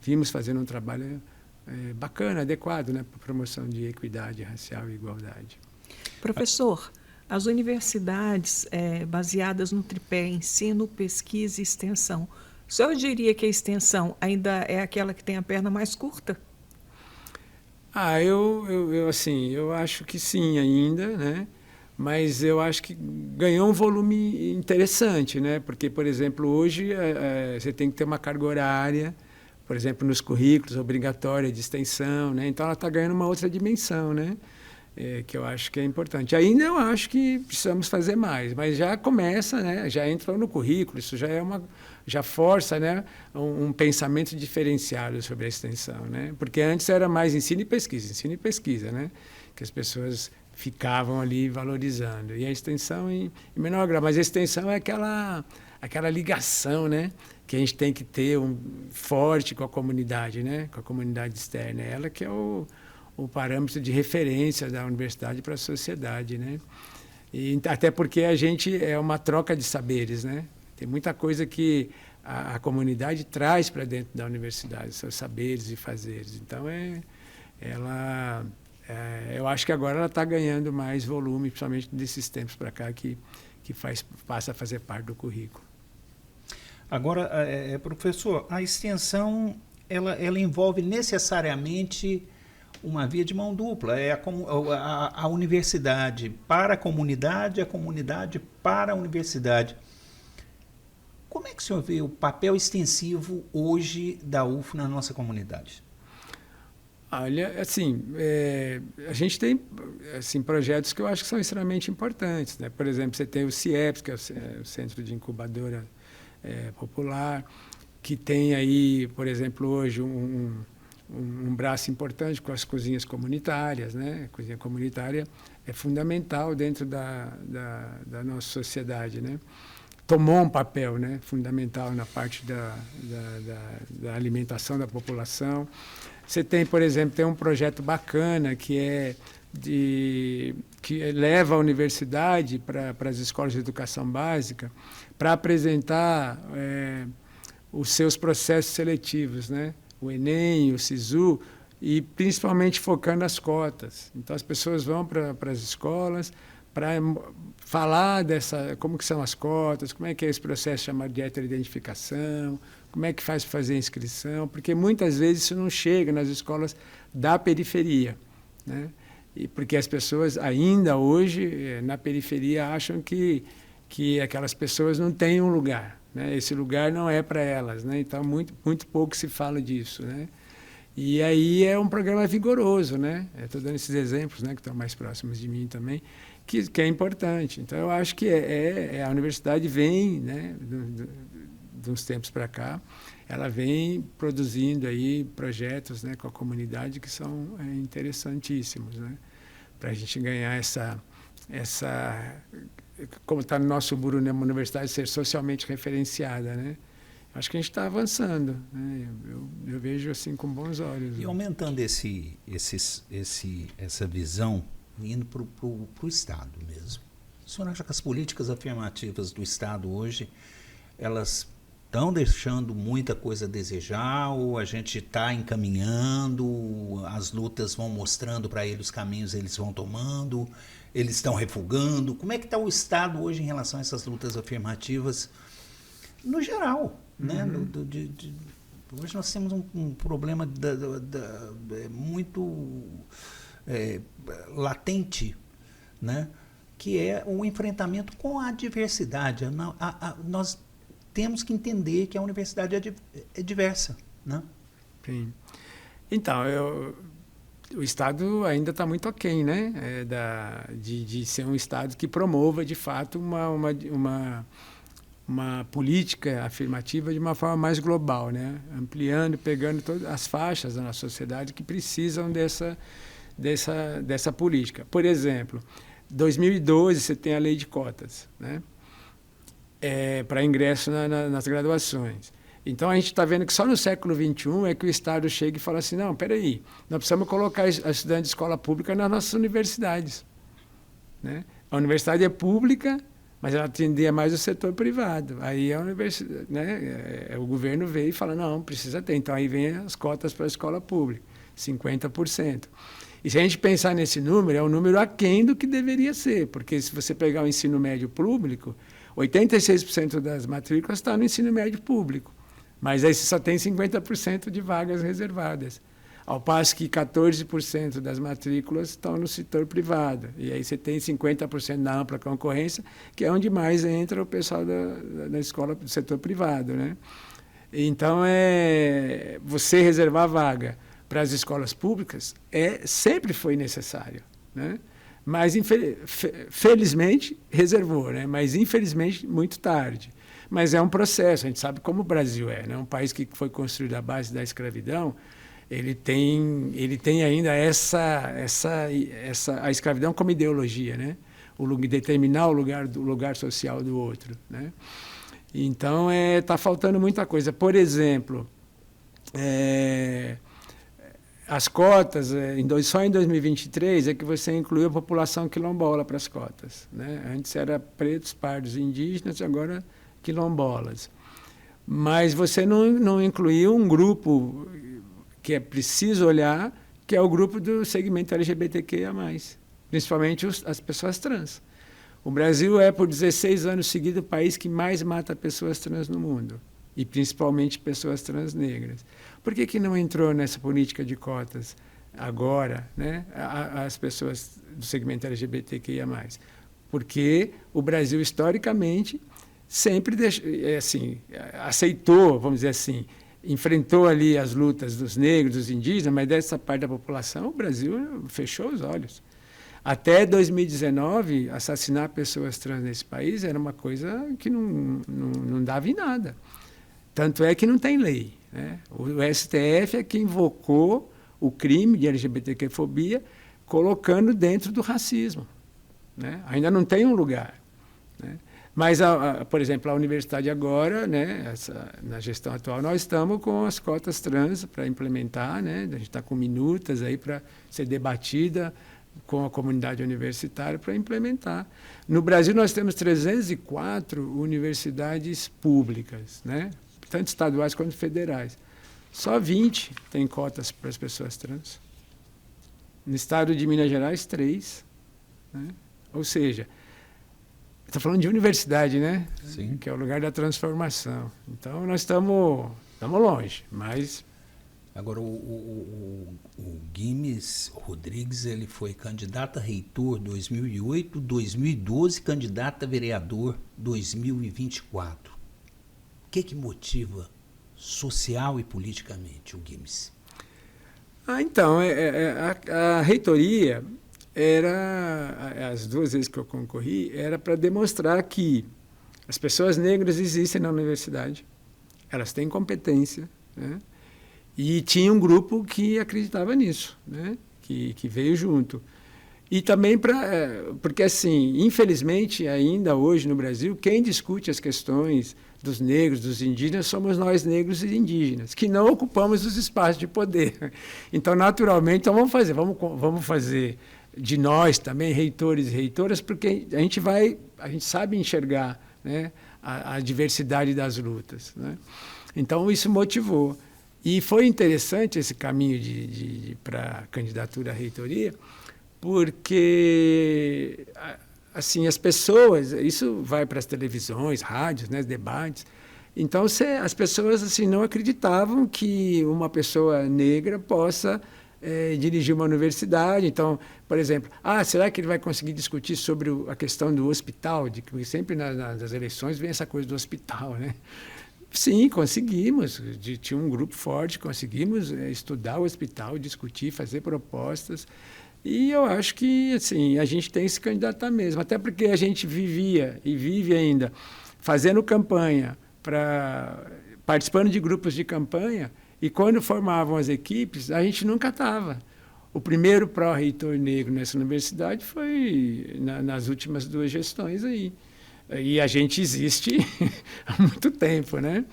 vimos fazendo um trabalho bacana, adequado, né, para a promoção de equidade racial e igualdade. Professor, as universidades baseadas no tripé ensino, pesquisa e extensão, o senhor diria que a extensão ainda é aquela que tem a perna mais curta? Eu acho que sim ainda, né? Mas eu acho que ganhou um volume interessante, né? Porque, por exemplo, hoje você tem que ter uma carga horária, por exemplo, nos currículos obrigatória de extensão, né? Então ela está ganhando uma outra dimensão, né? Que eu acho que é importante. Ainda eu acho que precisamos fazer mais, mas já começa, né? Já entra no currículo, isso já força, né? um pensamento diferenciado sobre a extensão, né? Porque antes era mais ensino e pesquisa, né? Que as pessoas ficavam ali valorizando. E a extensão em menor grau, mas a extensão é aquela ligação, né? Que a gente tem que ter forte com a comunidade, né? Com a comunidade externa. Ela que é o parâmetro de referência da universidade para a sociedade, né? E até porque a gente é uma troca de saberes, né? Tem muita coisa que a comunidade traz para dentro da universidade, seus saberes e fazeres. Então, eu acho que agora ela está ganhando mais volume, principalmente desses tempos para cá, que passa a fazer parte do currículo. Agora, professor, a extensão ela envolve necessariamente uma via de mão dupla. É a universidade para a comunidade para a universidade. Como é que o senhor vê o papel extensivo hoje da UF na nossa comunidade? Olha, assim, a gente tem assim, projetos que eu acho que são extremamente importantes, né? Por exemplo, você tem o CIEPS, que é o Centro de Incubadora Popular, que tem aí, por exemplo, hoje um braço importante com as cozinhas comunitárias, né? A cozinha comunitária é fundamental dentro da nossa sociedade, né? Tomou um papel, né, fundamental na parte da alimentação da população. Você tem, por exemplo, tem um projeto bacana que leva a universidade para as escolas de educação básica para apresentar os seus processos seletivos, né? O Enem, o SISU, e principalmente focando nas cotas. Então, as pessoas vão para as escolas para falar como que são as cotas, como é que é esse processo chamado de heteroidentificação, como é que faz para fazer a inscrição, porque muitas vezes isso não chega nas escolas da periferia, né? E porque as pessoas ainda hoje, na periferia, acham que aquelas pessoas não têm um lugar, né? Esse lugar não é para elas, né? Então, muito pouco se fala disso, né? E aí é um programa vigoroso, né? Estou dando esses exemplos, né, que estão mais próximos de mim também, que é importante. Então, eu acho que a universidade vem, né, de uns tempos para cá, ela vem produzindo aí projetos, né, com a comunidade que são interessantíssimos, né, para a gente ganhar essa como está no nosso muro, né, uma universidade ser socialmente referenciada, né? Acho que a gente está avançando, né? Eu vejo assim com bons olhos. E aumentando essa visão, indo para o Estado mesmo. O senhor acha que as políticas afirmativas do Estado hoje, elas estão deixando muita coisa a desejar, ou a gente está encaminhando, as lutas vão mostrando para eles os caminhos, eles vão tomando, eles estão refugando? Como é que está o Estado hoje em relação a essas lutas afirmativas no geral? Né? Hoje nós temos um problema muito latente, né? Que é o enfrentamento com a diversidade. Nós temos que entender que a universidade é diversa, né? Sim. Então, o Estado ainda está muito aquém, né? De ser um Estado que promova, de fato, uma política afirmativa de uma forma mais global, né? Ampliando, pegando todas as faixas da nossa sociedade que precisam dessa política. Por exemplo, 2012 você tem a lei de cotas, né? Para ingresso nas graduações. Então, a gente está vendo que só no século XXI é que o Estado chega e fala assim, não, peraí, nós precisamos colocar estudantes de escola pública nas nossas universidades. Né? A universidade é pública, mas ela atendia mais o setor privado. Aí a universidade, né, o governo veio e fala, não, precisa ter. Então, aí vem as cotas para a escola pública, 50%. E se a gente pensar nesse número, é um número aquém do que deveria ser, porque se você pegar o ensino médio público, 86% das matrículas está no ensino médio público. Mas aí você só tem 50% de vagas reservadas. Ao passo que 14% das matrículas estão no setor privado. E aí você tem 50% na ampla concorrência, que é onde mais entra o pessoal da escola do setor privado. Né? Então, você reservar vaga para as escolas públicas sempre foi necessário. Né? Mas, felizmente, reservou, né? Mas, infelizmente, muito tarde. Mas é um processo, a gente sabe como o Brasil é, né? Um país que foi construído à base da escravidão, ele tem ainda a escravidão como ideologia, né? Determinar o lugar social do outro. Né? Então, está faltando muita coisa. Por exemplo, as cotas, só em 2023 é que você incluiu a população quilombola para as cotas. Né? Antes era pretos, pardos, indígenas, agora quilombolas. Mas você não incluiu um grupo que é preciso olhar, que é o grupo do segmento LGBTQIA+, principalmente as pessoas trans. O Brasil é, por 16 anos seguidos, o país que mais mata pessoas trans no mundo, e principalmente pessoas trans negras. Por que não entrou nessa política de cotas agora, né, as pessoas do segmento LGBTQIA+? Porque o Brasil, historicamente, sempre aceitou, vamos dizer assim, enfrentou ali as lutas dos negros, dos indígenas, mas dessa parte da população, o Brasil fechou os olhos. Até 2019, assassinar pessoas trans nesse país era uma coisa que não dava em nada. Tanto é que não tem lei. Né? O STF é que invocou o crime de LGBTQ-fobia, colocando dentro do racismo. Né? Ainda não tem um lugar. Né? Mas, por exemplo, a universidade agora, né, na gestão atual, nós estamos com as cotas trans para implementar, né? A gente está com minutas aí para ser debatida com a comunidade universitária para implementar. No Brasil, nós temos 304 universidades públicas, né? Tanto estaduais quanto federais. Só 20 têm cotas para as pessoas trans. No estado de Minas Gerais, 3. Né? Ou seja, estou falando de universidade, né? Sim. Que é o lugar da transformação. Então, nós estamos longe, mas... Agora, o Guimes Rodrigues, ele foi candidato a reitor 2008, 2012, candidato a vereador 2024. O que motiva social e politicamente o Guimes? Então, a reitoria era, as 2 vezes que eu concorri, era para demonstrar que as pessoas negras existem na universidade, elas têm competência, né? E tinha um grupo que acreditava nisso, né? que veio junto. E também porque, assim, infelizmente, ainda hoje no Brasil, quem discute as questões dos negros, dos indígenas, somos nós negros e indígenas, que não ocupamos os espaços de poder. Então, naturalmente, vamos fazer de nós também, reitores e reitoras, porque a gente sabe enxergar, né, a diversidade das lutas. Né? Então, isso motivou. E foi interessante esse caminho para a candidatura à reitoria, porque assim, as pessoas, isso vai para as televisões, rádios, né, debates, então as pessoas assim, não acreditavam que uma pessoa negra possa dirigir uma universidade. Então, por exemplo, será que ele vai conseguir discutir sobre a questão do hospital? Que sempre nas eleições vem essa coisa do hospital, né? Sim, conseguimos. Tinha um grupo forte, conseguimos estudar o hospital, discutir, fazer propostas. E eu acho que assim, a gente tem que se candidatar mesmo, até porque a gente vivia e vive ainda fazendo campanha, participando de grupos de campanha, e quando formavam as equipes, a gente nunca estava. O primeiro pró-reitor negro nessa universidade foi nas últimas 2 gestões aí. E a gente existe há muito tempo, né?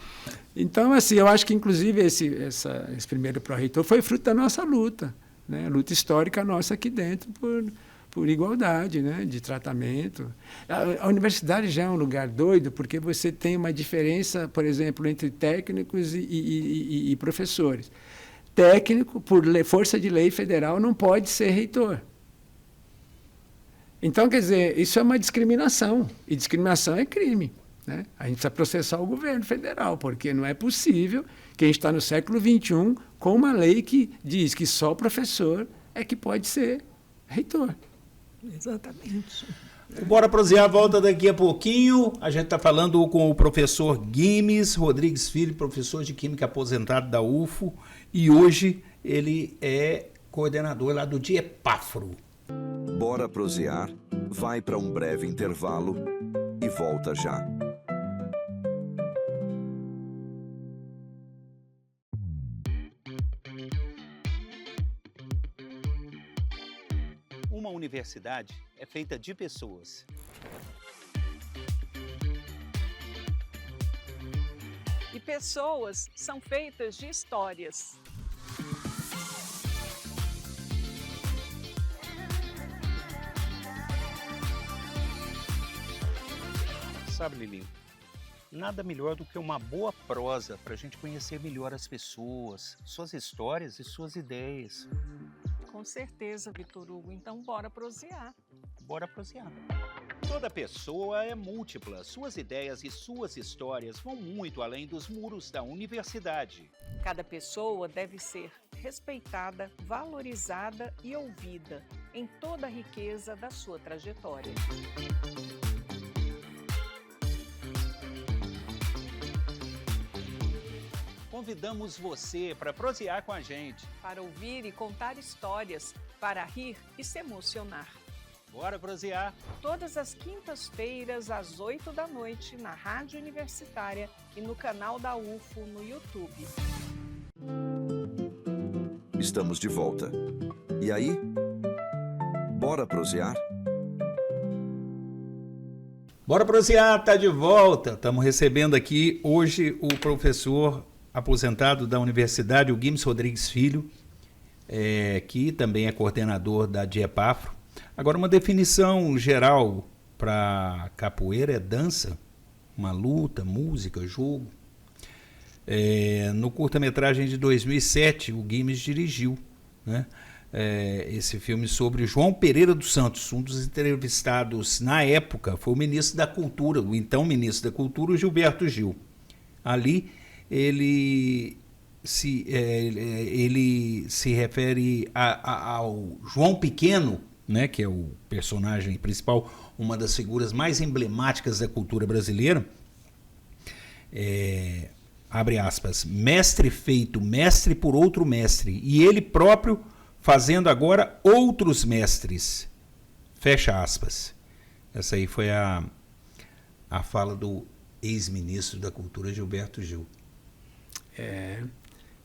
Então, assim, eu acho que, inclusive, esse primeiro pró-reitor foi fruto da nossa luta, né? Luta histórica nossa aqui dentro por igualdade, né? De tratamento. A universidade já é um lugar doido porque você tem uma diferença, por exemplo, entre técnicos e professores. Técnico, por força de lei federal, não pode ser reitor. Então, quer dizer, isso é uma discriminação, e discriminação é crime, né? A gente precisa processar o governo federal, porque não é possível que a gente está no século XXI com uma lei que diz que só o professor é que pode ser reitor. Exatamente. O Bora Prosear volta daqui a pouquinho. A gente está falando com o professor Guimes Rodrigues Filho, professor de Química aposentado da UFO, e hoje ele é coordenador lá do DIEPAFRO. Bora Prosear vai para um breve intervalo e volta já. Uma universidade é feita de pessoas. E pessoas são feitas de histórias. Sabe, Lili, nada melhor do que uma boa prosa para a gente conhecer melhor as pessoas, suas histórias e suas ideias. Com certeza, Vitor Hugo. Então, bora prosear. Bora prosear. Toda pessoa é múltipla. Suas ideias e suas histórias vão muito além dos muros da universidade. Cada pessoa deve ser respeitada, valorizada e ouvida em toda a riqueza da sua trajetória. Convidamos você para prosear com a gente. Para ouvir e contar histórias, para rir e se emocionar. Bora prosear! Todas as quintas-feiras, às 20h, na Rádio Universitária e no canal da UFO no YouTube. Estamos de volta. E aí? Bora prosear? Bora prosear, tá de volta. Estamos recebendo aqui hoje o professor aposentado da universidade, o Guimes Rodrigues Filho, que também é coordenador da DIEPAFRO. Agora, uma definição geral para capoeira é dança, uma luta, música, jogo. No curta-metragem de 2007, o Guimes dirigiu, né, esse filme sobre João Pereira dos Santos. Um dos entrevistados na época foi o ministro da Cultura, o então ministro da Cultura, o Gilberto Gil. Ali ele se refere ao João Pequeno, né, que é o personagem principal, uma das figuras mais emblemáticas da cultura brasileira. Abre aspas, mestre feito mestre por outro mestre, e ele próprio fazendo agora outros mestres. Fecha aspas. Essa aí foi a fala do ex-ministro da Cultura, Gilberto Gil. É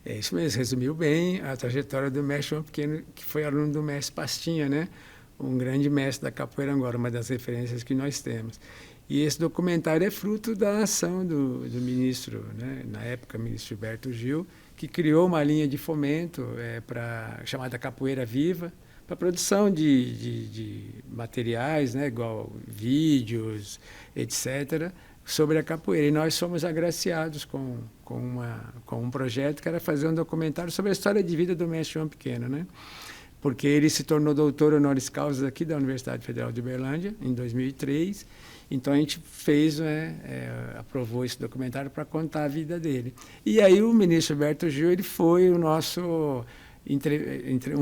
isso mesmo, resumiu bem a trajetória do mestre João Pequeno, que foi aluno do mestre Pastinha, né? Um grande mestre da capoeira Angola, uma das referências que nós temos. E esse documentário é fruto da ação do ministro, né? Na época, ministro Gilberto Gil, que criou uma linha de fomento chamada Capoeira Viva, para produção de materiais, né? Igual vídeos, etc., sobre a capoeira. E nós fomos agraciados com um projeto que era fazer um documentário sobre a história de vida do mestre João Pequeno, né? Porque ele se tornou doutor honoris causa aqui da Universidade Federal de Uberlândia, em 2003. Então, a gente aprovou esse documentário para contar a vida dele. E aí, o ministro Gilberto Gil, ele foi um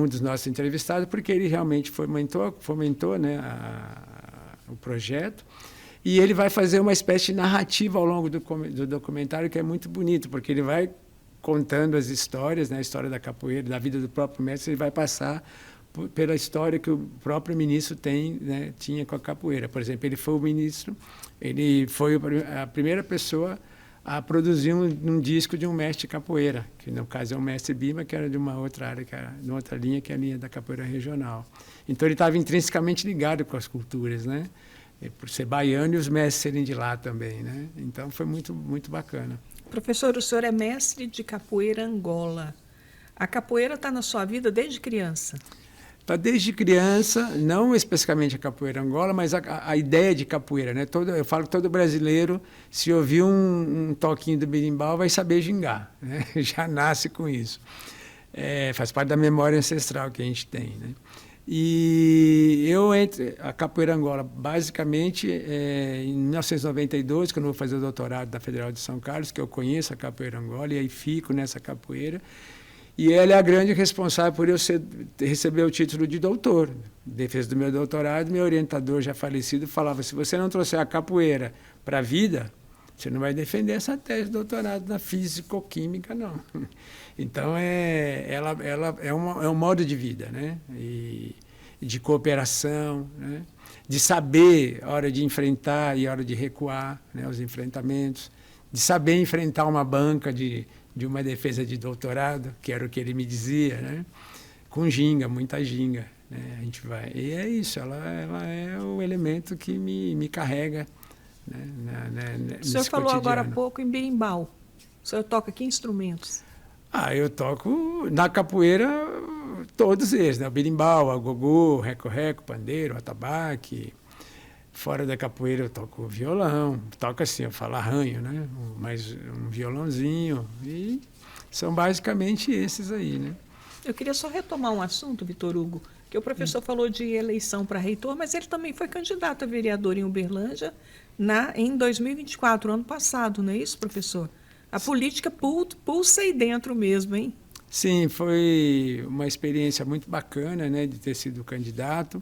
dos nossos entrevistados, porque ele realmente fomentou, né, o projeto. E ele vai fazer uma espécie de narrativa ao longo do documentário, que é muito bonito, porque ele vai contando as histórias, né, a história da capoeira, da vida do próprio mestre, ele vai passar pela história que o próprio ministro tinha com a capoeira. Por exemplo, ele foi a primeira pessoa a produzir um disco de um mestre capoeira, que no caso é o mestre Bima, que era de uma outra área, de uma outra linha, que é a linha da capoeira regional. Então ele estava intrinsecamente ligado com as culturas, né? por ser baiano e os mestres serem de lá também, né? Então foi muito, muito bacana. Professor, o senhor é mestre de capoeira Angola. A capoeira está na sua vida desde criança? Desde criança, não especificamente a capoeira Angola, mas a ideia de capoeira, né? Eu falo que todo brasileiro, se ouvir um toquinho do berimbau, vai saber gingar, né? Já nasce com isso. Faz parte da memória ancestral que a gente tem, né? E a capoeira Angola, basicamente, em 1992, quando eu vou fazer o doutorado da Federal de São Carlos, que eu conheço a capoeira Angola, e aí fico nessa capoeira. E ela é a grande responsável por eu receber o título de doutor. Defesa do meu doutorado, meu orientador já falecido falava, se você não trouxer a capoeira para a vida, você não vai defender essa tese de doutorado na físico-química, não. Então, ela é um modo de vida, né? E de cooperação, né? De saber a hora de enfrentar e a hora de recuar, né? Os enfrentamentos, de saber enfrentar uma banca de uma defesa de doutorado, que era o que ele me dizia, né? Com ginga, muita ginga, né? A gente vai. E é isso, ela é o elemento que me carrega, né? O senhor falou agora há pouco em berimbau. O senhor toca que instrumentos? Eu toco na capoeira todos eles, né? O berimbau, a gogô, reco-reco, pandeiro, atabaque. Fora da capoeira eu toco violão, toco assim, eu falo arranho, né? Mas um violãozinho, e são basicamente esses aí, né? Eu queria só retomar um assunto, Vitor Hugo, que o professor falou de eleição para reitor, mas ele também foi candidato a vereador em Uberlândia em 2024, ano passado, não é isso, professor? A política pulsa aí dentro mesmo, hein? Sim, foi uma experiência muito bacana, né, de ter sido candidato,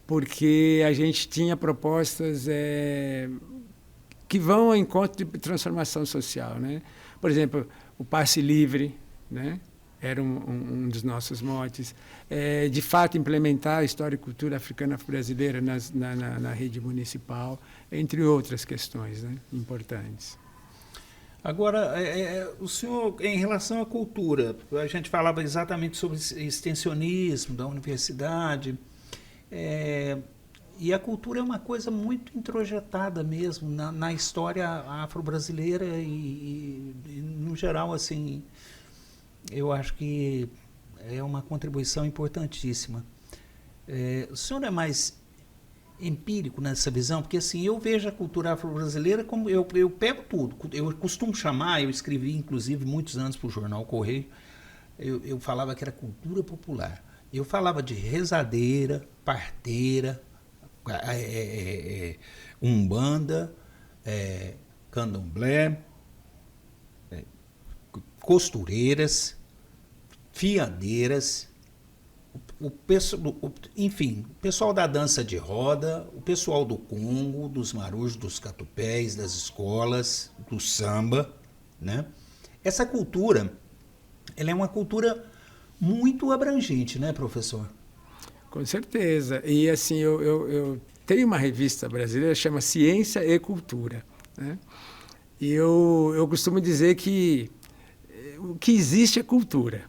porque a gente tinha propostas que vão ao encontro de transformação social, né? Por exemplo, o passe livre, né? Era um dos nossos motes. De fato, implementar a história e cultura africana brasileira na rede municipal, entre outras questões, né? Importantes. Agora, o senhor, em relação à cultura, a gente falava exatamente sobre extensionismo da universidade, e a cultura é uma coisa muito introjetada mesmo na história afro-brasileira e, no geral, assim, eu acho que é uma contribuição importantíssima. O senhor é mais empírico nessa visão? Porque assim, eu vejo a cultura afro-brasileira como eu pego tudo. Eu costumo chamar, eu escrevi inclusive muitos anos para o jornal Correio, eu falava que era cultura popular. Eu falava de rezadeira, parteira, umbanda, candomblé, costureiras, fiandeiras, enfim, o pessoal da dança de roda, o pessoal do Congo, dos marujos, dos catupés, das escolas, do samba, né? Essa cultura, ela é uma cultura muito abrangente, né, professor? Com certeza. E assim, eu tenho uma revista brasileira que chama Ciência e Cultura, né? E eu costumo dizer que o que existe é cultura,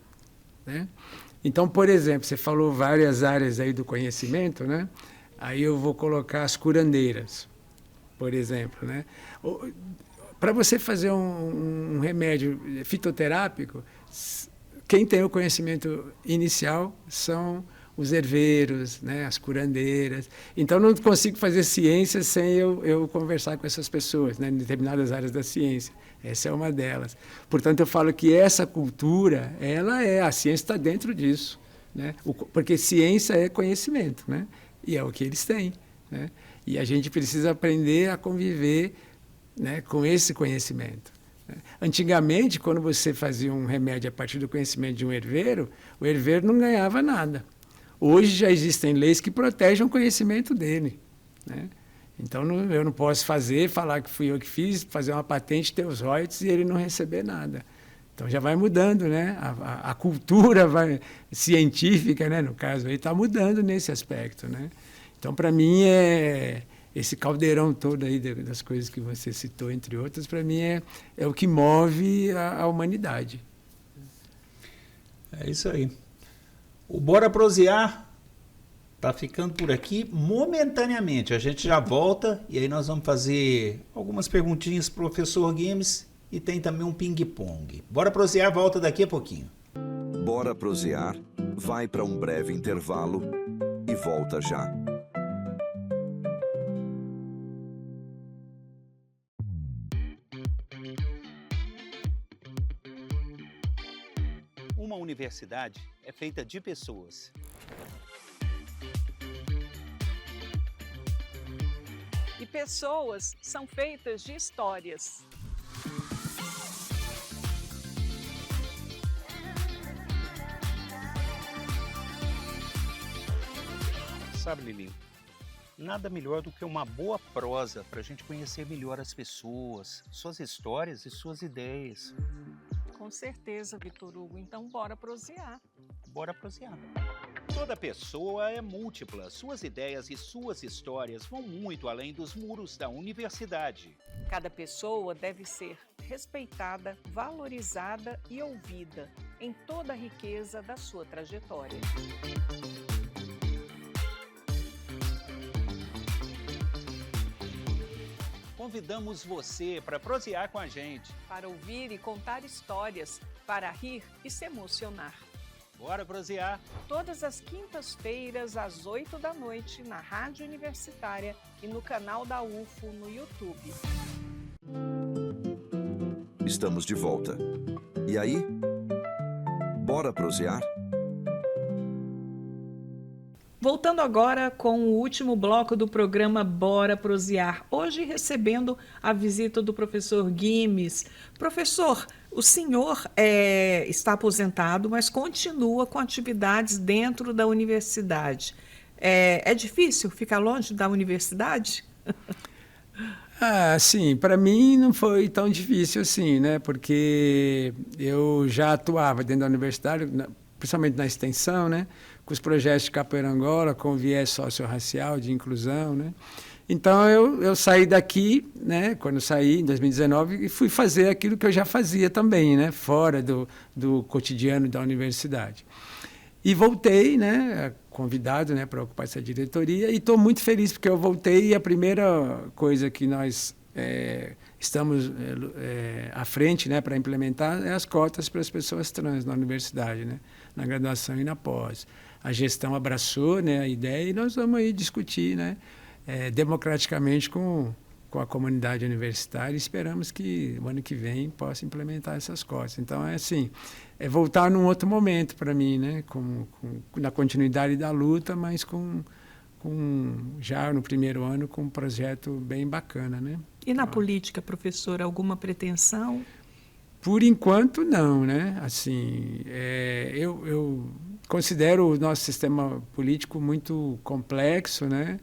né? Então, por exemplo, você falou várias áreas aí do conhecimento, né? Aí eu vou colocar as curandeiras, por exemplo, né? Para você fazer um remédio fitoterápico, quem tem o conhecimento inicial são os herveiros, né? As curandeiras. Então, não consigo fazer ciência sem eu conversar com essas pessoas, né? Em determinadas áreas da ciência. Essa é uma delas. Portanto, eu falo que essa cultura, a ciência está dentro disso, né? Porque ciência é conhecimento, né? E é o que eles têm, né? E a gente precisa aprender a conviver, né, com esse conhecimento. Antigamente, quando você fazia um remédio a partir do conhecimento de um herveiro, o herveiro não ganhava nada. Hoje já existem leis que protegem o conhecimento dele, né? Então, eu não posso falar que fui eu que fiz, fazer uma patente, ter os royalties e ele não receber nada. Então, já vai mudando, né? A cultura científica, né, no caso, está mudando nesse aspecto, né? Então, para mim, esse caldeirão todo aí das coisas que você citou, entre outras, para mim é o que move a humanidade. É isso aí. O Bora Prosear está ficando por aqui momentaneamente. A gente já volta e aí nós vamos fazer algumas perguntinhas para o professor Guimes e tem também um ping-pong. Bora prosear, volta daqui a pouquinho. Bora prosear, vai para um breve intervalo e volta já. Uma universidade é feita de pessoas. E pessoas são feitas de histórias. Sabe, Lili, nada melhor do que uma boa prosa para a gente conhecer melhor as pessoas, suas histórias e suas ideias. Com certeza, Vitor Hugo. Então, bora prosear. Bora prosear. Toda pessoa é múltipla. Suas ideias e suas histórias vão muito além dos muros da universidade. Cada pessoa deve ser respeitada, valorizada e ouvida em toda a riqueza da sua trajetória. Convidamos você para prosear com a gente. Para ouvir e contar histórias, para rir e se emocionar. Bora prosear! Todas as quintas-feiras, às 8 da noite, na Rádio Universitária e no canal da UFO no YouTube. Estamos de volta. E aí? Bora prosear? Voltando agora com o último bloco do programa Bora Prosear. Hoje recebendo a visita do professor Guimes. Professor, o senhor está aposentado, mas continua com atividades dentro da universidade. É difícil ficar longe da universidade? Sim, para mim não foi tão difícil assim, né? Porque eu já atuava dentro da universidade, principalmente na extensão, né? Com os projetos de Capoeira Angola, com viés socio-racial, de inclusão, né? Então, eu saí daqui, né? Quando eu saí, em 2019, e fui fazer aquilo que eu já fazia também, né? Fora do cotidiano da universidade. E voltei, né? Convidado, né? Para ocupar essa diretoria, e estou muito feliz porque eu voltei e a primeira coisa que nós estamos à frente, né? Para implementar é as cotas para as pessoas trans na universidade, né? Na graduação e na pós. A gestão abraçou, né, a ideia e nós vamos aí discutir, né, democraticamente com a comunidade universitária e esperamos que o ano que vem possa implementar essas cotas. Então, é voltar num outro momento para mim, né, na continuidade da luta, mas já no primeiro ano com um projeto bem bacana, né. E na política, professor, alguma pretensão? Por enquanto, não, né? Assim, eu considero o nosso sistema político muito complexo, né?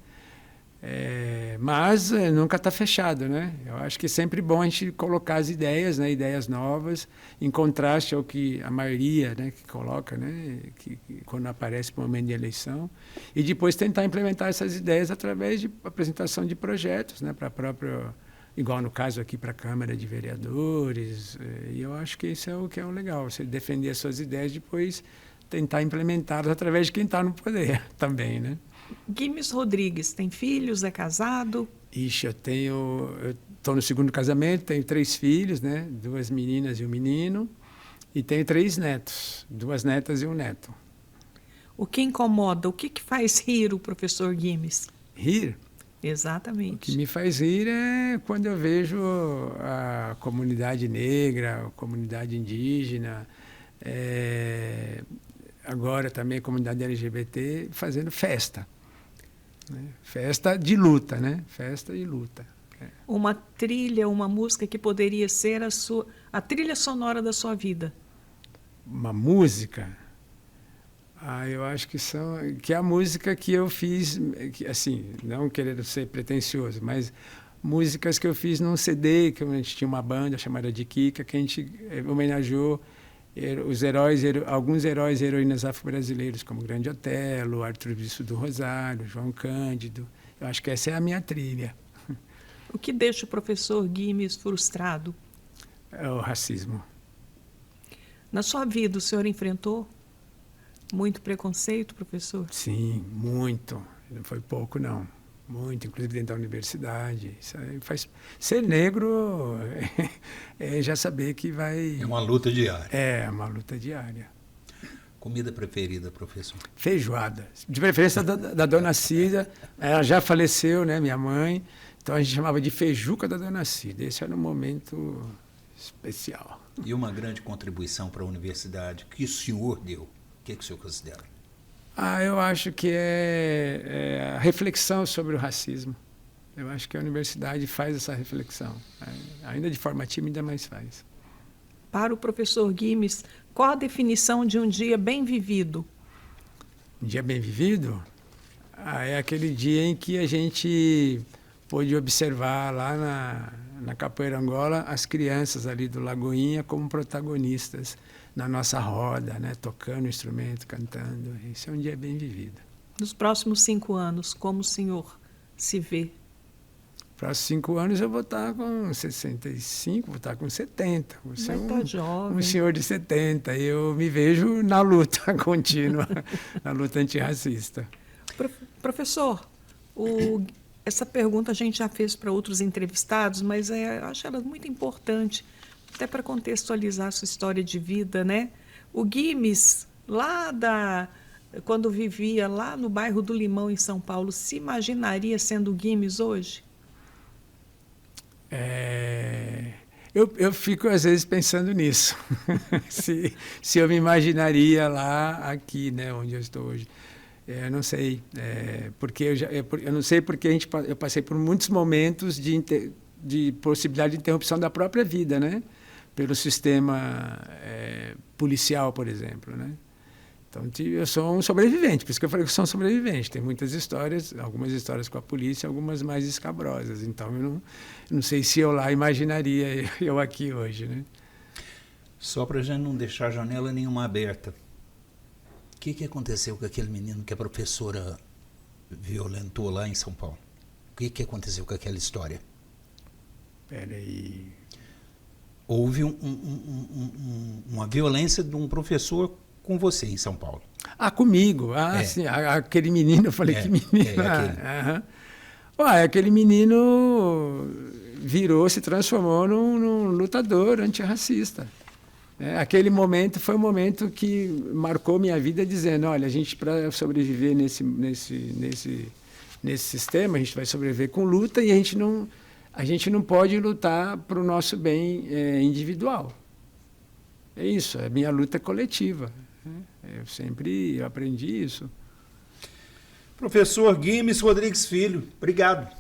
Mas nunca está fechado, né? Eu acho que é sempre bom a gente colocar as ideias, né? Ideias novas, em contraste ao que a maioria, né, que coloca, né? Que quando aparece o momento de eleição, e depois tentar implementar essas ideias através de apresentação de projetos, né? Para a própria... Igual no caso aqui para a Câmara de Vereadores, e eu acho que isso é o que é o legal, você defender as suas ideias e depois tentar implementá-las através de quem está no poder também, né? Guimes Rodrigues, tem filhos, é casado? Ixi, eu estou no segundo casamento, tenho 3 filhos, né? 2 meninas e um menino, e tenho 3 netos, 2 netas e um neto. O que incomoda, o que faz rir o professor Guimes? Rir? Exatamente. O que me faz rir é quando eu vejo a comunidade negra, a comunidade indígena, agora também a comunidade LGBT fazendo festa. Né? Festa de luta, né? Festa e luta. Uma trilha, uma música que poderia ser a trilha sonora da sua vida. Uma música? Eu acho que é a música que eu fiz, assim, não querendo ser pretensioso, mas músicas que eu fiz num CD, que a gente tinha uma banda chamada de Kika, que a gente homenageou os heróis, alguns heróis e heroínas afro-brasileiros, como Grande Otelo, Arthur Bispo do Rosário, João Cândido. Eu acho que essa é a minha trilha. O que deixa o professor Guimes frustrado? É o racismo. Na sua vida, o senhor enfrentou? Muito preconceito, professor? Sim, muito. Não foi pouco, não. Muito, inclusive dentro da universidade. Isso aí faz... Ser negro é já saber que vai... É uma luta diária. É uma luta diária. Comida preferida, professor? Feijoada. De preferência da dona Cida. Ela já faleceu, né, minha mãe. Então a gente chamava de feijuca da dona Cida. Esse era um momento especial. E uma grande contribuição para a universidade que o senhor deu? O que o senhor considera? Eu acho que é a reflexão sobre o racismo. Eu acho que a universidade faz essa reflexão. Ainda de forma tímida, mas faz. Para o professor Guimes, qual a definição de um dia bem vivido? Um dia bem vivido? É aquele dia em que a gente pôde observar lá na Capoeira Angola as crianças ali do Lagoinha como protagonistas na nossa roda, né? Tocando instrumento, cantando. Esse é um dia bem vivido. Nos próximos 5 anos, como o senhor se vê? Próximos 5 anos eu vou estar com 65, vou estar com 70. Vou ser jovem. Um senhor de 70. Eu me vejo na luta contínua, na luta antirracista. Professor, essa pergunta a gente já fez para outros entrevistados, mas eu acho ela muito importante, até para contextualizar a sua história de vida, né? O Guimes, quando vivia lá no bairro do Limão, em São Paulo, se imaginaria sendo o Guimes hoje? Eu fico, às vezes, pensando nisso. se eu me imaginaria lá, aqui, né, onde eu estou hoje. Eu não sei, porque eu não sei porque eu passei por muitos momentos de possibilidade de interrupção da própria vida, né? Pelo sistema policial, por exemplo, né? Então, eu sou um sobrevivente, por isso que eu falei que eu sou um sobrevivente. Tem muitas histórias, algumas histórias com a polícia, algumas mais escabrosas. Então, eu não sei se eu lá imaginaria eu aqui hoje, né? Só para a gente não deixar janela nenhuma aberta. O que aconteceu com aquele menino que a professora violentou lá em São Paulo? O que aconteceu com aquela história? Peraí. Houve uma violência de um professor com você em São Paulo. Comigo. Sim. Aquele menino, eu falei que menino. Aquele menino se transformou num lutador antirracista. Aquele momento foi um momento que marcou minha vida, dizendo, olha, a gente, para sobreviver nesse sistema, a gente vai sobreviver com luta e a gente não pode lutar para o nosso bem individual. É isso, é minha luta coletiva. Eu aprendi isso. Professor Guimes Rodrigues Filho, obrigado.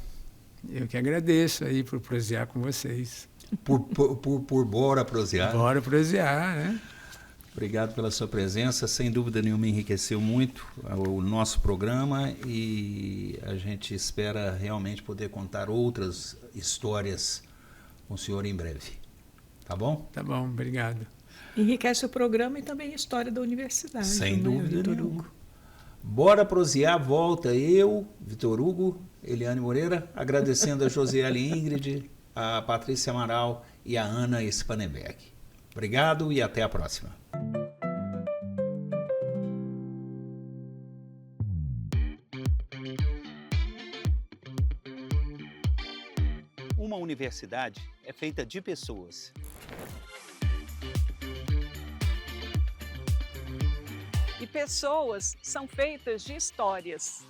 Eu que agradeço aí por prosear com vocês. Por Bora Prosear. Bora Prosear, né? Obrigado pela sua presença, sem dúvida nenhuma enriqueceu muito o nosso programa e a gente espera realmente poder contar outras histórias com o senhor em breve. Tá bom? Tá bom, obrigado. Enriquece o programa e também a história da universidade. Sem dúvida nenhuma. Bora Prosear, volta eu, Vitor Hugo, Eliane Moreira, agradecendo a Josiele Ingrid, a Patrícia Amaral e a Ana Spanenberg. Obrigado e até a próxima. Uma universidade é feita de pessoas. E pessoas são feitas de histórias.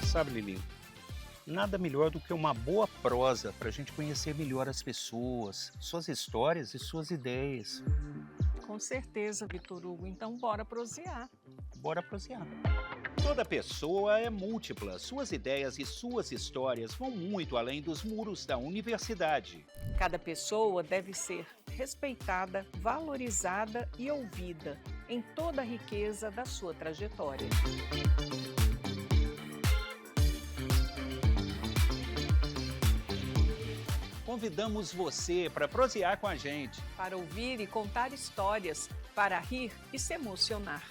Sabe, Lilinho, nada melhor do que uma boa prosa para a gente conhecer melhor as pessoas, suas histórias e suas ideias. Com certeza, Vitor Hugo. Então, bora prosear. Bora prosear. Toda pessoa é múltipla. Suas ideias e suas histórias vão muito além dos muros da universidade. Cada pessoa deve ser respeitada, valorizada e ouvida em toda a riqueza da sua trajetória. Convidamos você para prosear com a gente. Para ouvir e contar histórias, para rir e se emocionar.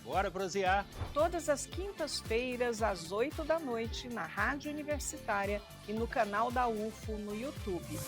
Bora prosear! Todas as quintas-feiras, às 8 da noite, na Rádio Universitária e no canal da UFO no YouTube.